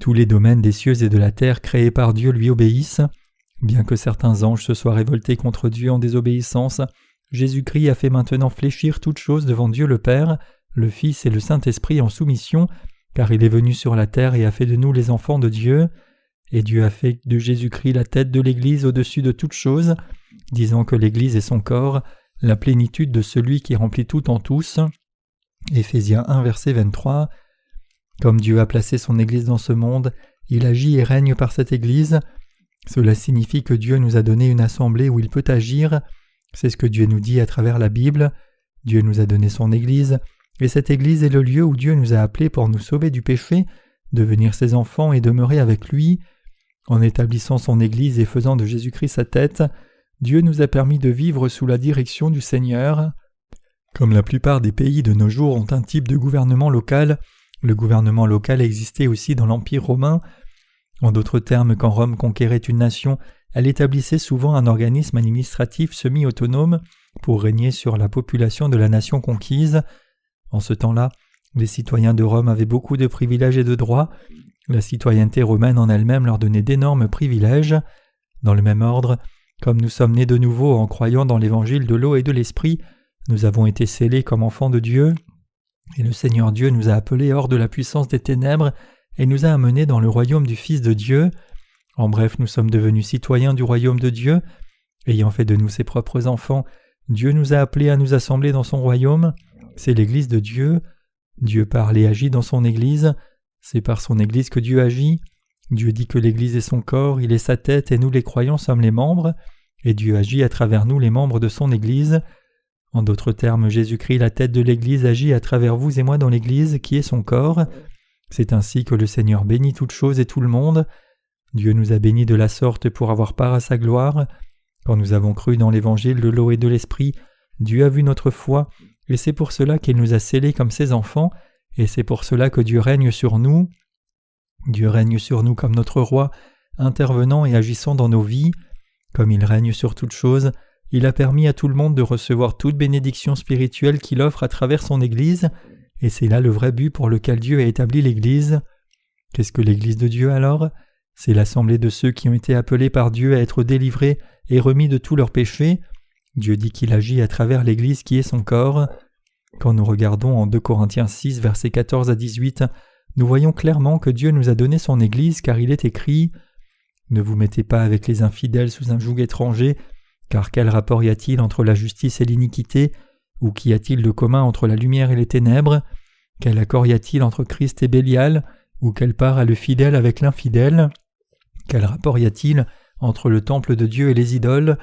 S1: Tous les domaines des cieux et de la terre créés par Dieu lui obéissent. Bien que certains anges se soient révoltés contre Dieu en désobéissance, Jésus-Christ a fait maintenant fléchir toutes choses devant Dieu le Père, le Fils et le Saint-Esprit en soumission, car il est venu sur la terre et a fait de nous les enfants de Dieu. Et Dieu a fait de Jésus-Christ la tête de l'Église au-dessus de toutes choses, disant que l'Église est son corps, la plénitude de celui qui remplit tout en tous. Éphésiens 1, verset 23. Comme Dieu a placé son Église dans ce monde, il agit et règne par cette Église. Cela signifie que Dieu nous a donné une assemblée où il peut agir. C'est ce que Dieu nous dit à travers la Bible. Dieu nous a donné son Église, et cette Église est le lieu où Dieu nous a appelés pour nous sauver du péché, devenir ses enfants et demeurer avec lui. En établissant son Église et faisant de Jésus-Christ sa tête, Dieu nous a permis de vivre sous la direction du Seigneur. Comme la plupart des pays de nos jours ont un type de gouvernement local, le gouvernement local existait aussi dans l'Empire romain. En d'autres termes, quand Rome conquérait une nation, elle établissait souvent un organisme administratif semi-autonome pour régner sur la population de la nation conquise. En ce temps-là, les citoyens de Rome avaient beaucoup de privilèges et de droits. La citoyenneté romaine en elle-même leur donnait d'énormes privilèges. Dans le même ordre, comme nous sommes nés de nouveau en croyant dans l'évangile de l'eau et de l'esprit, nous avons été scellés comme enfants de Dieu, et le Seigneur Dieu nous a appelés hors de la puissance des ténèbres et nous a amenés dans le royaume du Fils de Dieu. En bref, nous sommes devenus citoyens du royaume de Dieu. Ayant fait de nous ses propres enfants, Dieu nous a appelés à nous assembler dans son royaume. C'est l'Église de Dieu. Dieu parle et agit dans son Église. C'est par son Église que Dieu agit. Dieu dit que l'Église est son corps, il est sa tête et nous les croyants sommes les membres. Et Dieu agit à travers nous les membres de son Église. En d'autres termes, Jésus-Christ, la tête de l'Église, agit à travers vous et moi dans l'Église, qui est son corps. C'est ainsi que le Seigneur bénit toutes choses et tout le monde. Dieu nous a bénis de la sorte pour avoir part à sa gloire. Quand nous avons cru dans l'évangile de l'eau et de l'esprit, Dieu a vu notre foi, et c'est pour cela qu'il nous a scellés comme ses enfants, et c'est pour cela que Dieu règne sur nous. Dieu règne sur nous comme notre roi, intervenant et agissant dans nos vies. Comme il règne sur toutes choses, il a permis à tout le monde de recevoir toute bénédiction spirituelle qu'il offre à travers son Église, et c'est là le vrai but pour lequel Dieu a établi l'Église. Qu'est-ce que l'Église de Dieu alors ? C'est l'assemblée de ceux qui ont été appelés par Dieu à être délivrés et remis de tous leurs péchés. Dieu dit qu'il agit à travers l'Église qui est son corps. Quand nous regardons en 2 Corinthiens 6, versets 14 à 18, nous voyons clairement que Dieu nous a donné son Église car il est écrit « Ne vous mettez pas avec les infidèles sous un joug étranger, car quel rapport y a-t-il entre la justice et l'iniquité ? Ou qu'y a-t-il de commun entre la lumière et les ténèbres ? Quel accord y a-t-il entre Christ et Bélial ? Ou quelle part a le fidèle avec l'infidèle ? Quel rapport y a-t-il entre le temple de Dieu et les idoles ?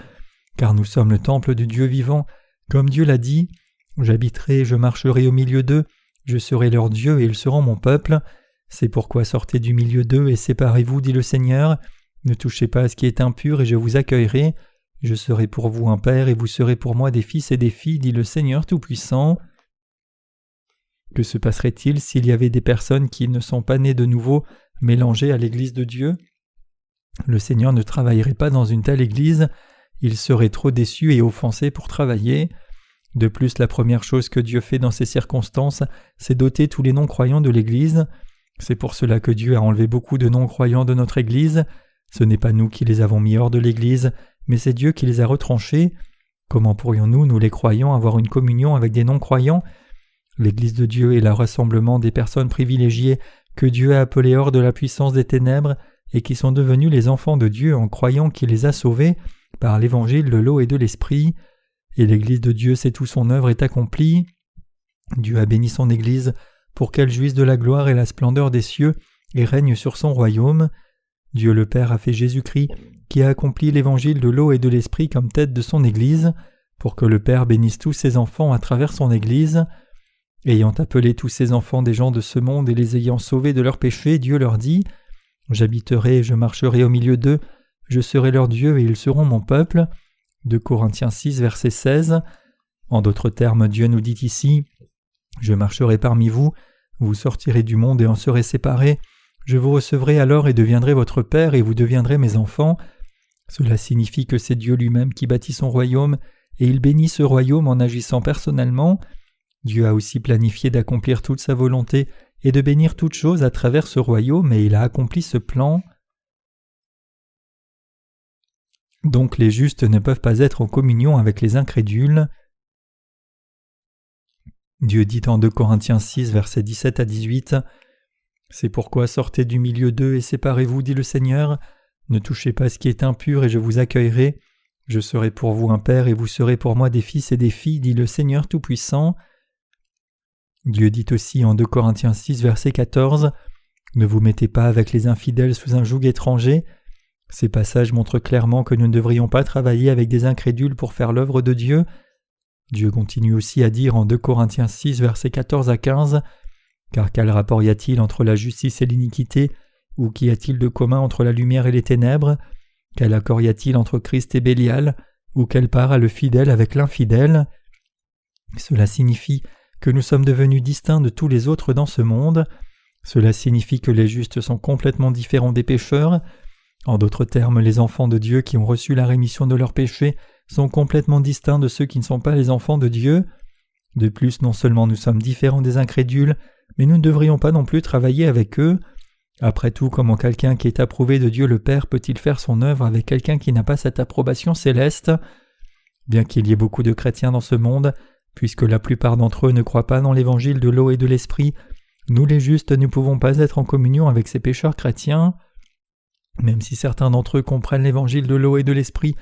S1: Car nous sommes le temple du Dieu vivant, comme Dieu l'a dit « J'habiterai, je marcherai au milieu d'eux, je serai leur Dieu et ils seront mon peuple. C'est pourquoi sortez du milieu d'eux et séparez-vous, dit le Seigneur. Ne touchez pas à ce qui est impur et je vous accueillerai. Je serai pour vous un père et vous serez pour moi des fils et des filles, dit le Seigneur Tout-Puissant. » Que se passerait-il s'il y avait des personnes qui ne sont pas nées de nouveau, mélangées à l'Église de Dieu ? Le Seigneur ne travaillerait pas dans une telle Église, il serait trop déçu et offensé pour travailler. De plus, la première chose que Dieu fait dans ces circonstances, c'est d'ôter tous les non-croyants de l'Église. C'est pour cela que Dieu a enlevé beaucoup de non-croyants de notre Église. Ce n'est pas nous qui les avons mis hors de l'Église, mais c'est Dieu qui les a retranchés. Comment pourrions-nous, nous les croyants, avoir une communion avec des non-croyants ? L'Église de Dieu est le rassemblement des personnes privilégiées que Dieu a appelées hors de la puissance des ténèbres et qui sont devenus les enfants de Dieu en croyant qu'il les a sauvés par l'évangile de l'eau et de l'esprit. Et l'Église de Dieu, c'est où son œuvre est accomplie. Dieu a béni son Église pour qu'elle jouisse de la gloire et la splendeur des cieux et règne sur son royaume. Dieu le Père a fait Jésus-Christ qui a accompli l'évangile de l'eau et de l'esprit comme tête de son Église pour que le Père bénisse tous ses enfants à travers son Église. Ayant appelé tous ses enfants des gens de ce monde et les ayant sauvés de leurs péchés, Dieu leur dit « J'habiterai et je marcherai au milieu d'eux, je serai leur Dieu et ils seront mon peuple. » 2 Corinthiens 6, verset 16. En d'autres termes, Dieu nous dit ici « Je marcherai parmi vous, vous sortirez du monde et en serez séparés, je vous recevrai alors et deviendrai votre Père et vous deviendrez mes enfants. » Cela signifie que c'est Dieu lui-même qui bâtit son royaume et il bénit ce royaume en agissant personnellement. Dieu a aussi planifié d'accomplir toute sa volonté et de bénir toutes choses à travers ce royaume et il a accompli ce plan. Donc les justes ne peuvent pas être en communion avec les incrédules. Dieu dit en 2 Corinthiens 6, versets 17 à 18, « C'est pourquoi sortez du milieu d'eux et séparez-vous, dit le Seigneur. Ne touchez pas ce qui est impur et je vous accueillerai. Je serai pour vous un père et vous serez pour moi des fils et des filles, dit le Seigneur Tout-Puissant. » Dieu dit aussi en 2 Corinthiens 6, verset 14, « Ne vous mettez pas avec les infidèles sous un joug étranger. » Ces passages montrent clairement que nous ne devrions pas travailler avec des incrédules pour faire l'œuvre de Dieu. Dieu continue aussi à dire en 2 Corinthiens 6, versets 14 à 15, Car quel rapport y a-t-il entre la justice et l'iniquité, ou qu'y a-t-il de commun entre la lumière et les ténèbres? Quel accord y a-t-il entre Christ et Bélial, ou quelle part a le fidèle avec l'infidèle? Cela signifie que nous sommes devenus distincts de tous les autres dans ce monde. Cela signifie que les justes sont complètement différents des pécheurs. En d'autres termes, les enfants de Dieu qui ont reçu la rémission de leurs péchés sont complètement distincts de ceux qui ne sont pas les enfants de Dieu. De plus, non seulement nous sommes différents des incrédules, mais nous ne devrions pas non plus travailler avec eux. Après tout, comment quelqu'un qui est approuvé de Dieu le Père peut-il faire son œuvre avec quelqu'un qui n'a pas cette approbation céleste? Bien qu'il y ait beaucoup de chrétiens dans ce monde, puisque la plupart d'entre eux ne croient pas dans l'évangile de l'eau et de l'esprit, nous les justes ne pouvons pas être en communion avec ces pécheurs chrétiens. Même si certains d'entre eux comprennent l'évangile de l'eau et de l'esprit,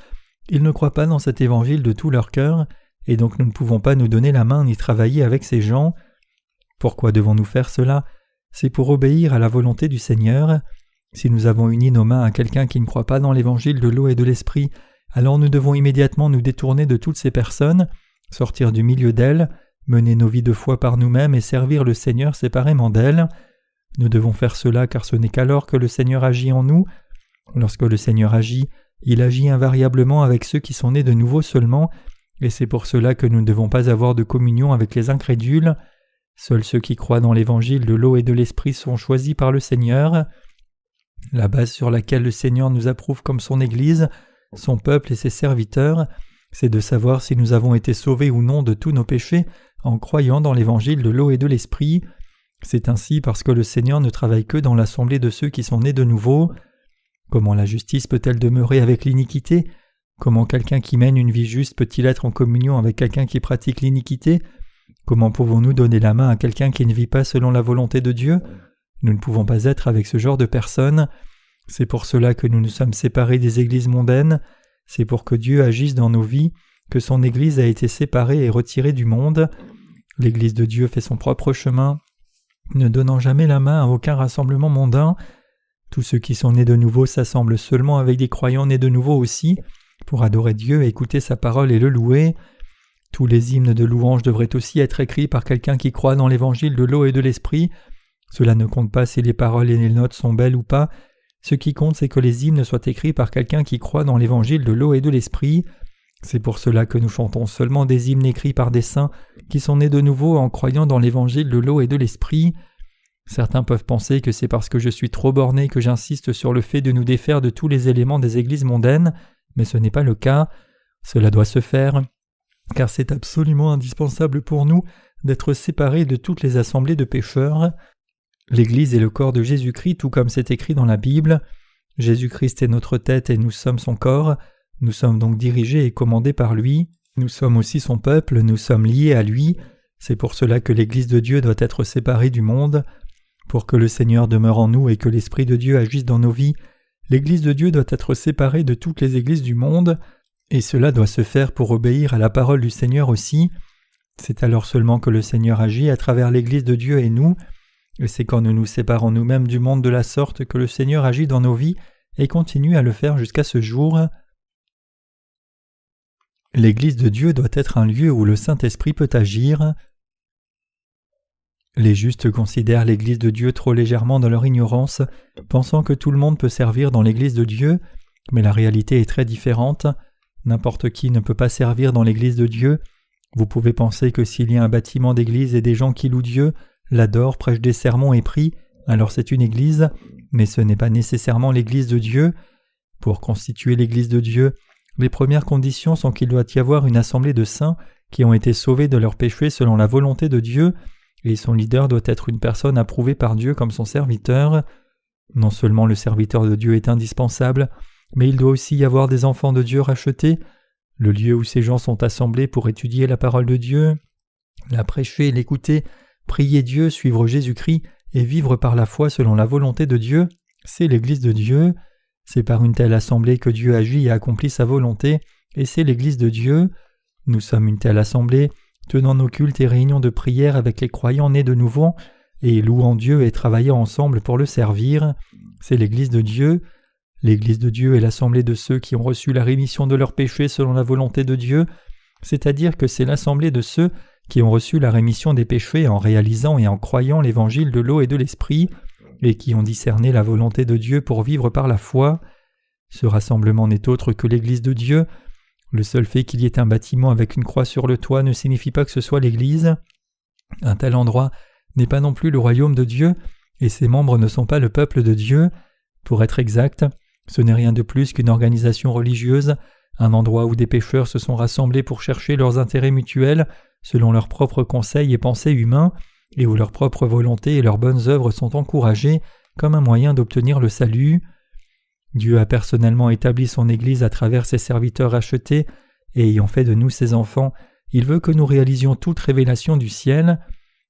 S1: ils ne croient pas dans cet évangile de tout leur cœur, et donc nous ne pouvons pas nous donner la main ni travailler avec ces gens. Pourquoi devons-nous faire cela? C'est pour obéir à la volonté du Seigneur. Si nous avons uni nos mains à quelqu'un qui ne croit pas dans l'évangile de l'eau et de l'esprit, alors nous devons immédiatement nous détourner de toutes ces personnes, sortir du milieu d'elles, mener nos vies de foi par nous-mêmes et servir le Seigneur séparément d'elles. Nous devons faire cela car ce n'est qu'alors que le Seigneur agit en nous. Lorsque le Seigneur agit, il agit invariablement avec ceux qui sont nés de nouveau seulement, et c'est pour cela que nous ne devons pas avoir de communion avec les incrédules. Seuls ceux qui croient dans l'évangile de l'eau et de l'esprit sont choisis par le Seigneur. La base sur laquelle le Seigneur nous approuve comme son Église, son peuple et ses serviteurs, c'est de savoir si nous avons été sauvés ou non de tous nos péchés en croyant dans l'évangile de l'eau et de l'esprit. C'est ainsi parce que le Seigneur ne travaille que dans l'assemblée de ceux qui sont nés de nouveau. Comment la justice peut-elle demeurer avec l'iniquité? Comment quelqu'un qui mène une vie juste peut-il être en communion avec quelqu'un qui pratique l'iniquité? Comment pouvons-nous donner la main à quelqu'un qui ne vit pas selon la volonté de Dieu? Nous ne pouvons pas être avec ce genre de personnes. C'est pour cela que nous nous sommes séparés des églises mondaines. C'est pour que Dieu agisse dans nos vies, que son Église a été séparée et retirée du monde. L'Église de Dieu fait son propre chemin, ne donnant jamais la main à aucun rassemblement mondain. Tous ceux qui sont nés de nouveau s'assemblent seulement avec des croyants nés de nouveau aussi, pour adorer Dieu, écouter sa parole et le louer. Tous les hymnes de louange devraient aussi être écrits par quelqu'un qui croit dans l'évangile de l'eau et de l'esprit. Cela ne compte pas si les paroles et les notes sont belles ou pas. Ce qui compte, c'est que les hymnes soient écrits par quelqu'un qui croit dans l'évangile de l'eau et de l'esprit. C'est pour cela que nous chantons seulement des hymnes écrits par des saints qui sont nés de nouveau en croyant dans l'évangile de l'eau et de l'esprit. Certains peuvent penser que c'est parce que je suis trop borné que j'insiste sur le fait de nous défaire de tous les éléments des églises mondaines, mais ce n'est pas le cas. Cela doit se faire, car c'est absolument indispensable pour nous d'être séparés de toutes les assemblées de pécheurs. L'Église est le corps de Jésus-Christ, tout comme c'est écrit dans la Bible. Jésus-Christ est notre tête et nous sommes son corps. Nous sommes donc dirigés et commandés par lui. Nous sommes aussi son peuple, nous sommes liés à lui. C'est pour cela que l'Église de Dieu doit être séparée du monde. Pour que le Seigneur demeure en nous et que l'Esprit de Dieu agisse dans nos vies, l'Église de Dieu doit être séparée de toutes les églises du monde, et cela doit se faire pour obéir à la parole du Seigneur aussi. C'est alors seulement que le Seigneur agit à travers l'Église de Dieu et nous, et c'est quand nous nous séparons nous-mêmes du monde de la sorte que le Seigneur agit dans nos vies et continue à le faire jusqu'à ce jour. L'Église de Dieu doit être un lieu où le Saint-Esprit peut agir. Les justes considèrent l'Église de Dieu trop légèrement dans leur ignorance, pensant que tout le monde peut servir dans l'Église de Dieu, mais la réalité est très différente. N'importe qui ne peut pas servir dans l'Église de Dieu. Vous pouvez penser que s'il y a un bâtiment d'église et des gens qui louent Dieu, l'adorent, prêchent des sermons et prient, alors c'est une église, mais ce n'est pas nécessairement l'Église de Dieu. Pour constituer l'Église de Dieu, les premières conditions sont qu'il doit y avoir une assemblée de saints qui ont été sauvés de leurs péchés selon la volonté de Dieu, et son leader doit être une personne approuvée par Dieu comme son serviteur. Non seulement le serviteur de Dieu est indispensable, mais il doit aussi y avoir des enfants de Dieu rachetés, le lieu où ces gens sont assemblés pour étudier la parole de Dieu, la prêcher, l'écouter, prier Dieu, suivre Jésus-Christ et vivre par la foi selon la volonté de Dieu, c'est l'Église de Dieu. C'est par une telle assemblée que Dieu agit et accomplit sa volonté, et c'est l'Église de Dieu. Nous sommes une telle assemblée, tenant nos cultes et réunions de prière avec les croyants nés de nouveau, et louant Dieu et travaillant ensemble pour le servir. C'est l'Église de Dieu. L'Église de Dieu est l'assemblée de ceux qui ont reçu la rémission de leurs péchés selon la volonté de Dieu, c'est-à-dire que c'est l'assemblée de ceux qui ont reçu la rémission des péchés en réalisant et en croyant l'évangile de l'eau et de l'esprit, et qui ont discerné la volonté de Dieu pour vivre par la foi. Ce rassemblement n'est autre que l'Église de Dieu. Le seul fait qu'il y ait un bâtiment avec une croix sur le toit ne signifie pas que ce soit l'Église. Un tel endroit n'est pas non plus le royaume de Dieu, et ses membres ne sont pas le peuple de Dieu. Pour être exact, ce n'est rien de plus qu'une organisation religieuse, un endroit où des pécheurs se sont rassemblés pour chercher leurs intérêts mutuels, selon leurs propres conseils et pensées humains, et où leurs propres volontés et leurs bonnes œuvres sont encouragées comme un moyen d'obtenir le salut. Dieu a personnellement établi son Église à travers ses serviteurs rachetés, et ayant fait de nous ses enfants, il veut que nous réalisions toute révélation du ciel.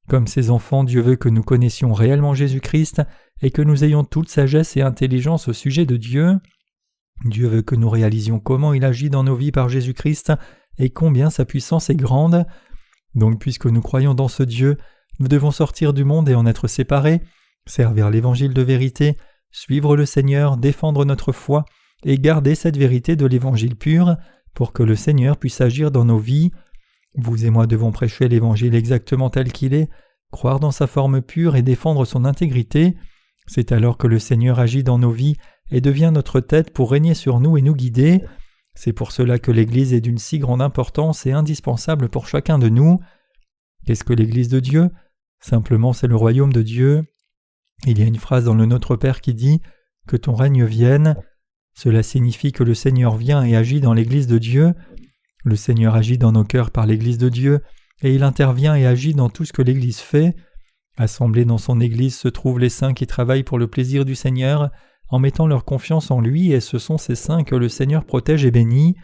S1: Comme ses enfants, Dieu veut que nous connaissions réellement Jésus-Christ et que nous ayons toute sagesse et intelligence au sujet de Dieu. Dieu veut que nous réalisions comment il agit dans nos vies par Jésus-Christ et combien sa puissance est grande. Donc puisque nous croyons dans ce Dieu, nous devons sortir du monde et en être séparés, servir l'Évangile de vérité, suivre le Seigneur, défendre notre foi et garder cette vérité de l'Évangile pur pour que le Seigneur puisse agir dans nos vies. Vous et moi devons prêcher l'Évangile exactement tel qu'il est, croire dans sa forme pure et défendre son intégrité. C'est alors que le Seigneur agit dans nos vies et devient notre tête pour régner sur nous et nous guider. C'est pour cela que l'Église est d'une si grande importance et indispensable pour chacun de nous. Qu'est-ce que l'Église de Dieu ? Simplement, c'est le royaume de Dieu. Il y a une phrase dans le Notre Père qui dit « Que ton règne vienne ». Cela signifie que le Seigneur vient et agit dans l'Église de Dieu. Le Seigneur agit dans nos cœurs par l'Église de Dieu, et il intervient et agit dans tout ce que l'Église fait. Assemblés dans son Église se trouvent les saints qui travaillent pour le plaisir du Seigneur, en mettant leur confiance en lui, et ce sont ces saints que le Seigneur protège et bénit.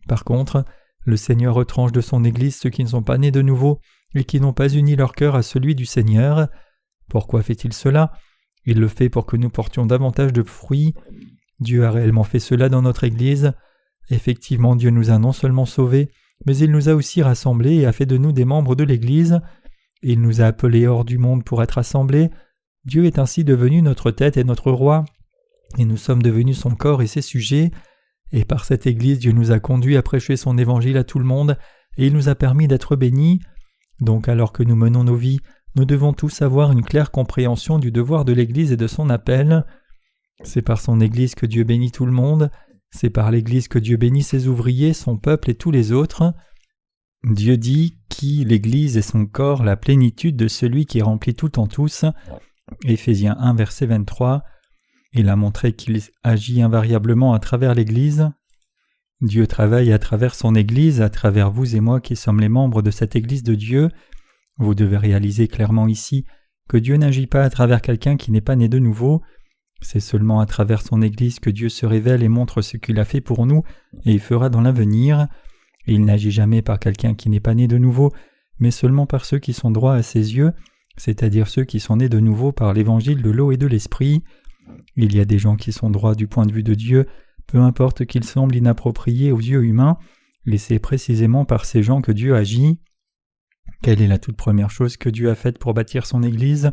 S1: Par contre, le Seigneur retranche de son Église ceux qui ne sont pas nés de nouveau et qui n'ont pas uni leur cœur à celui du Seigneur. Pourquoi fait-il cela ? Il le fait pour que nous portions davantage de fruits. Dieu a réellement fait cela dans notre Église. Effectivement, Dieu nous a non seulement sauvés, mais il nous a aussi rassemblés et a fait de nous des membres de l'Église. Il nous a appelés hors du monde pour être assemblés. Dieu est ainsi devenu notre tête et notre roi, et nous sommes devenus son corps et ses sujets. Et par cette Église, Dieu nous a conduits à prêcher son évangile à tout le monde, et il nous a permis d'être bénis. Donc alors que nous menons nos vies, nous devons tous avoir une claire compréhension du devoir de l'Église et de son appel. C'est par son Église que Dieu bénit tout le monde, c'est par l'Église que Dieu bénit ses ouvriers, son peuple et tous les autres. Dieu dit « qui l'Église est son corps, la plénitude de celui qui remplit tout en tous » Éphésiens 1, verset 23. Il a montré qu'il agit invariablement à travers l'Église. Dieu travaille à travers son Église, à travers vous et moi qui sommes les membres de cette Église de Dieu. Vous devez réaliser clairement ici que Dieu n'agit pas à travers quelqu'un qui n'est pas né de nouveau. C'est seulement à travers son Église que Dieu se révèle et montre ce qu'il a fait pour nous et fera dans l'avenir. Il n'agit jamais par quelqu'un qui n'est pas né de nouveau, mais seulement par ceux qui sont droits à ses yeux, c'est-à-dire ceux qui sont nés de nouveau par l'évangile de l'eau et de l'esprit. Il y a des gens qui sont droits du point de vue de Dieu, peu importe qu'ils semblent inappropriés aux yeux humains, et c'est précisément par ces gens que Dieu agit. Quelle est la toute première chose que Dieu a faite pour bâtir son Église ?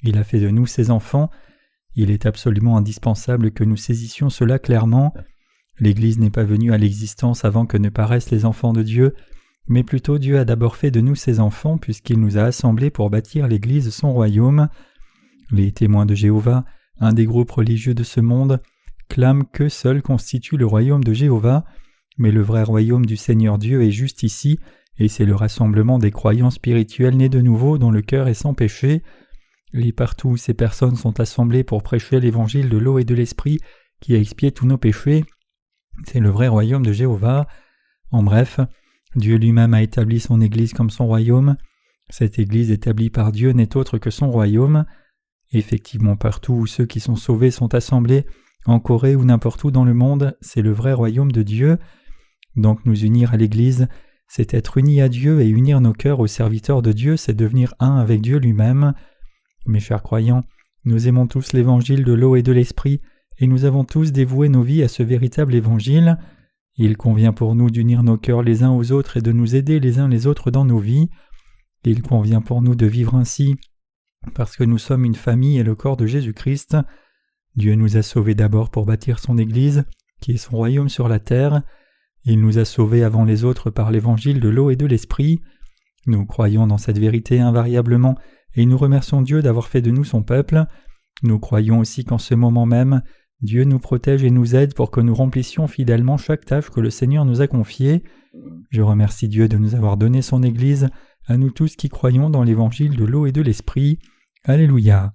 S1: Il a fait de nous ses enfants. Il est absolument indispensable que nous saisissions cela clairement. L'Église n'est pas venue à l'existence avant que ne paraissent les enfants de Dieu, mais plutôt Dieu a d'abord fait de nous ses enfants puisqu'il nous a assemblés pour bâtir l'Église son royaume. Les témoins de Jéhovah, un des groupes religieux de ce monde, clament qu'eux seuls constituent le royaume de Jéhovah, mais le vrai royaume du Seigneur Dieu est juste ici, et c'est le rassemblement des croyants spirituels nés de nouveau dont le cœur est sans péché. Et partout où ces personnes sont assemblées pour prêcher l'évangile de l'eau et de l'esprit qui a expié tous nos péchés, c'est le vrai royaume de Jéhovah. En bref, Dieu lui-même a établi son Église comme son royaume. Cette Église établie par Dieu n'est autre que son royaume. Effectivement, partout où ceux qui sont sauvés sont assemblés, en Corée ou n'importe où dans le monde, c'est le vrai royaume de Dieu. Donc nous unir à l'Église, c'est être unis à Dieu et unir nos cœurs aux serviteurs de Dieu, c'est devenir un avec Dieu lui-même. Mes chers croyants, nous aimons tous l'évangile de l'eau et de l'esprit, et nous avons tous dévoué nos vies à ce véritable évangile. Il convient pour nous d'unir nos cœurs les uns aux autres et de nous aider les uns les autres dans nos vies. Il convient pour nous de vivre ainsi, parce que nous sommes une famille et le corps de Jésus-Christ. Dieu nous a sauvés d'abord pour bâtir son Église, qui est son royaume sur la terre. Il nous a sauvés avant les autres par l'évangile de l'eau et de l'esprit. Nous croyons dans cette vérité invariablement et nous remercions Dieu d'avoir fait de nous son peuple. Nous croyons aussi qu'en ce moment même, Dieu nous protège et nous aide pour que nous remplissions fidèlement chaque tâche que le Seigneur nous a confiée. Je remercie Dieu de nous avoir donné son Église, à nous tous qui croyons dans l'évangile de l'eau et de l'Esprit. Alléluia.